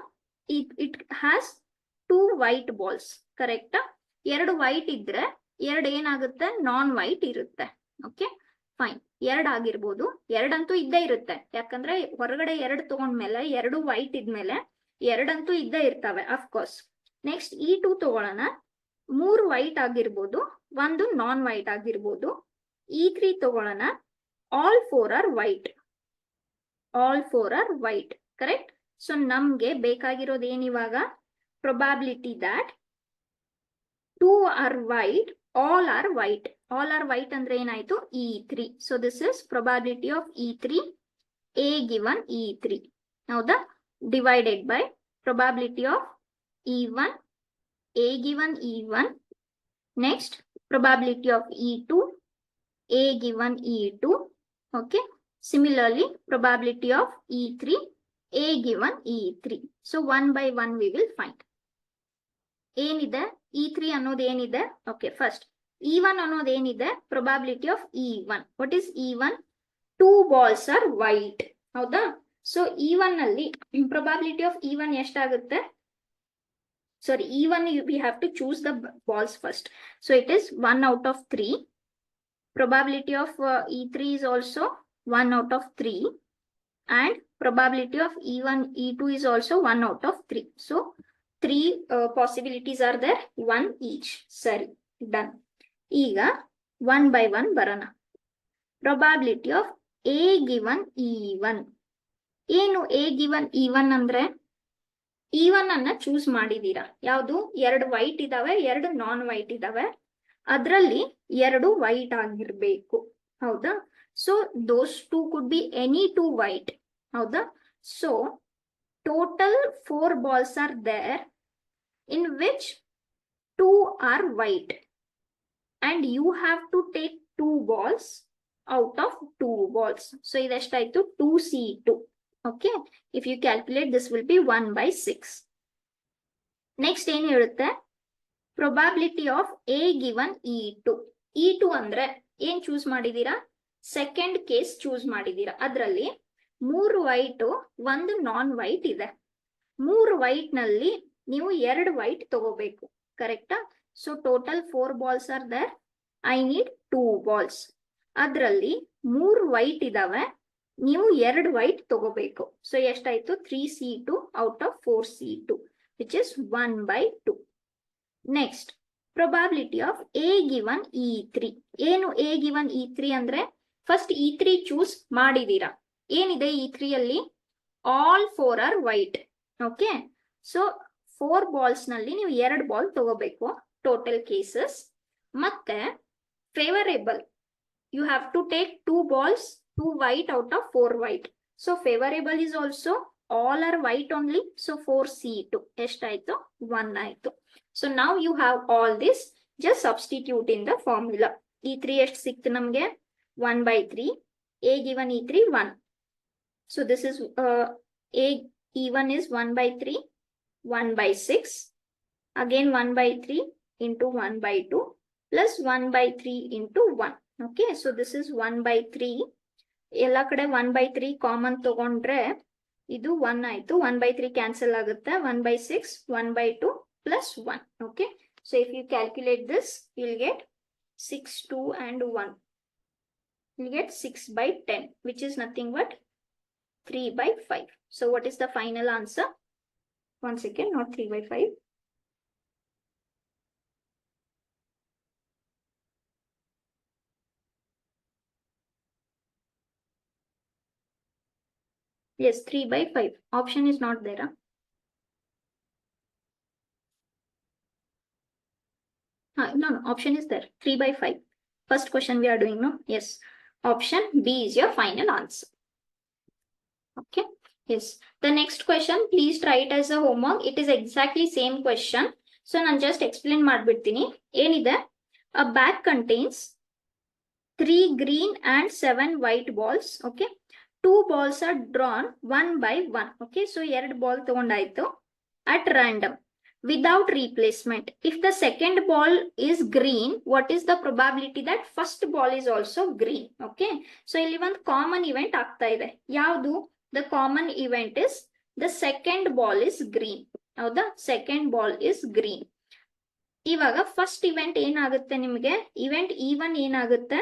It has 2 white balls. ಕರೆಕ್ಟಾ? 2 ವೈಟ್ ಇದ್ರೆ 2 ಏನಾಗುತ್ತೆ? ನಾನ್ ವೈಟ್ ಇರುತ್ತೆ. ಓಕೆ ಫೈನ್, 2 ಆಗಿರ್ಬೋದು, 2 ಅಂತೂ ಇದ್ದೇ ಇರುತ್ತೆ, ಯಾಕಂದ್ರೆ ಹೊರಗಡೆ 2 ತಗೊಂಡ್ಮೇಲೆ 2 ವೈಟ್ ಇದ್ಮೇಲೆ 2 ಅಂತೂ ಇದ್ದೇ ಇರ್ತವೆ ಅಫ್ಕೋರ್ಸ್. ನೆಕ್ಸ್ಟ್ E2 ತಗೊಳ್ಳೋಣ. 3 ವೈಟ್ ಆಗಿರ್ಬೋದು, 1 ನಾನ್ ವೈಟ್ ಆಗಿರ್ಬೋದು. E3 ತಗೊಳ್ಳೋಣ. All 4 are white, all 4 are white. Correct. So ನಮ್ಗೆ ಬೇಕಾಗಿರೋದು ಏನಿವಾಗ? Probability that 2 are white, all are white. All are white ಅಂದ್ರೆ ಏನಾಯ್ತು? E3. So this is probability of E3, A given E3. ಹೌದಾ? Divided by probability of E1, A given E1. Next probability of E2, A given E2. Okay, similarly probability of E3, A given E3. So 1 by 1 we will find. ಏನಿದೆ E3 ಅನ್ನೋದು ಏನಿದೆ? Okay, first E1 ಅನ್ನೋದು ಏನಿದೆ? Probability of E1. What is E1? 2 balls are white. ಹೌದಾ? So E1 ಅಲ್ಲಿ probability of E1 ಎಷ್ಟಾಗುತ್ತೆ? ಸಾರಿ, E1 we have to choose the balls first. So it is 1 out of 3. Probability of E3 is also 1 out of 3. And probability of E1, E2 is also 1 out of 3. So 3 possibilities are there, 1 each. Sari, done. ಈಗ 1 by 1 ಬರೋಣ. Probability of A given E1. ಏನು A given E1 ಅಂದ್ರೆ? E1 ಅನ್ನ choose ಮಾಡಿದೀರಾ. ಯಾವುದು? 2 white ಇದಾವೆ, 2 ನಾನ್ white ಇದಾವೆ, ಅದರಲ್ಲಿ 2 ವೈಟ್ ಆಗಿರ್ಬೇಕು. ಹೌದಾ? So those 2 could be any 2 white. ಹೌದಾ? So total 4 balls are there in which 2 are white, and you have to take 2 balls out of 2 balls. So ಇದೆಷ್ಟಾಯ್ತು? 2C2. Okay, if you calculate this will be 1 by 6. Next ಏನ್ ಹೇಳುತ್ತೆ? Probability of A given E2. E2 ಅಂದ್ರೆ ಏನ್ choose ಮಾಡಿದೀರಾ? Second case choose ಮಾಡಿದೀರಾ. ಅದರಲ್ಲಿ 3 white, 1 ನಾನ್ white ಇದೆ. 3 white ನಲ್ಲಿ ನೀವು 2 ವೈಟ್ ತಗೋಬೇಕು. ಕರೆಕ್ಟಾ? So total 4 balls are there. I need 2 balls. ಅದರಲ್ಲಿ 3 ವೈಟ್ ಇದಾವೆ, ನೀವು 2 ವೈಟ್ ತಗೋಬೇಕು. ಸೊ ಎಷ್ಟಾಯ್ತು? 3C2 out of 4C2, which is 1 by 2. Next probability of A given E3. ಏನು A given E3 ಅಂದ್ರೆ? ಫಸ್ಟ್ E3 ಚೂಸ್ ಮಾಡಿದೀರಾ. ಏನಿದೆ E3 ಅಲ್ಲಿ? All 4 are white. Okay, so 4 balls ನಲ್ಲಿ ನೀವು 2 ಬಾಲ್ ತಗೋಬೇಕು, ಟೋಟಲ್ ಕೇಸಸ್. ಮತ್ತೆ favourable, you have to take 2 balls, 2 white out of 4 white. So favorable is also all are white only. So 4C2 ಎಷ್ಟಾಯ್ತು? 1 ಆಯ್ತು. So now you have all this, just substitute in the formula. E3 ಎಷ್ಟು ಸಿಕ್ತು ನಮ್ಗೆ? 1 by 3. A given E3 1. So this is A E1 is 1 by 3, 1 by 6, again 1 by 3 into 1 by 2 plus 1 by 3 into 1. Okay, so this is 1 by 3. ಎಲ್ಲ ಕಡೆ 1 by 3 common ತಗೊಂಡ್ರೆ ಇದು 1 ಆಯ್ತು. 1 by 3 cancel ಆಗುತ್ತೆ. 1 by 6, 1 by 2 plus 1. Okay, so if you calculate this, you'll get 6, 2 and 1. You'll get 6 by 10, which is nothing but 3 by 5. So what is the final answer? One second, not 3 by 5. Yes, 3 by 5. Option is not there. No, option is there. 3 by 5. First question we are doing, no? Yes. Option B is your final answer. Okay. Yes. The next question, please try it as a homework. It is exactly same question. So, ನಾನು just explain ಮಾಡ್ಬಿಡ್ತೀನಿ. ಏನಿದೆ? A bag contains 3 green and 7 white balls. Okay. 2 balls are drawn 1 by 1. Okay. So, 2 ball ತಗೊಂಡಾಯ್ತು at random without replacement. If the second ball is green, what is the probability that first ball is also green? Okay. So, ಇಲ್ಲಿ ಒಂದು common event ಆಗ್ತಾ ಇದೆ. ಯಾವುದು? The common event is the second ball is green. ಹೌದಾ? Second ball is green. ಇವಾಗ first event ಏನಾಗುತ್ತೆ ನಿಮಗೆ? Event E1 ಏನಾಗುತ್ತೆ?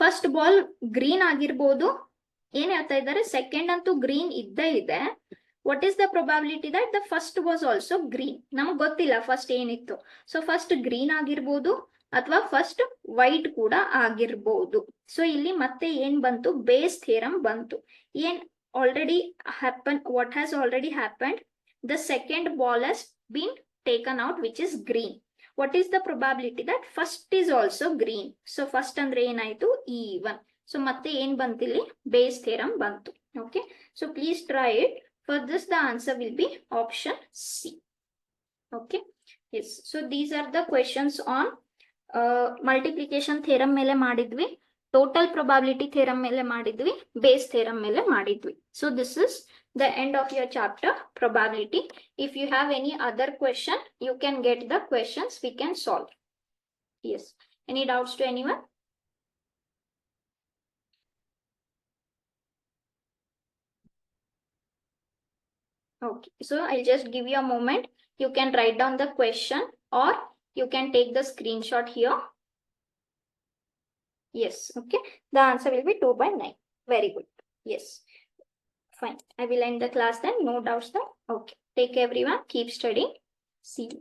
ಫಸ್ಟ್ ಬಾಲ್ ಗ್ರೀನ್ ಆಗಿರ್ಬೋದು. ಏನ್ ಹೇಳ್ತಾ ಇದ್ದಾರೆ? ಸೆಕೆಂಡ್ ಅಂತೂ ಗ್ರೀನ್ ಇದ್ದೇ ಇದೆ. What is the probability that the first was also green? ನಮಗ್ ಗೊತ್ತಿಲ್ಲ ಫಸ್ಟ್ ಏನಿತ್ತು. ಸೊ ಫಸ್ಟ್ ಗ್ರೀನ್ ಆಗಿರ್ಬೋದು ಅಥವಾ ಫಸ್ಟ್ ವೈಟ್ ಕೂಡ ಆಗಿರ್ಬೋದು. ಸೊ ಇಲ್ಲಿ ಮತ್ತೆ ಏನ್ ಬಂತು? ಬೇಸ್ ಥಿಯರಮ್ ಬಂತು. ಏನ್ already happen? What has already happened? The second ball has been taken out, which is green. What is the probability that first is also green? So first andre enaitu? E1. So matte en bantili? Bayes theorem bantu. Okay, so please try it. For this the answer will be option C. Okay, yes. So these are the questions on multiplication theorem mele madidvi, total probability theorem mele madidvi, Bayes theorem mele madidvi. So this is the end of your chapter probability. If you have any other question, you can get the questions, we can solve. Yes. Any doubts to anyone? Okay. So I'll just give you a moment. You can write down the question or you can take the screenshot here. Yes. Okay. The answer will be 2 by 9. Very good. Yes. Fine. I will end the class then. No doubts then. Okay. Take care everyone. Keep studying. See you.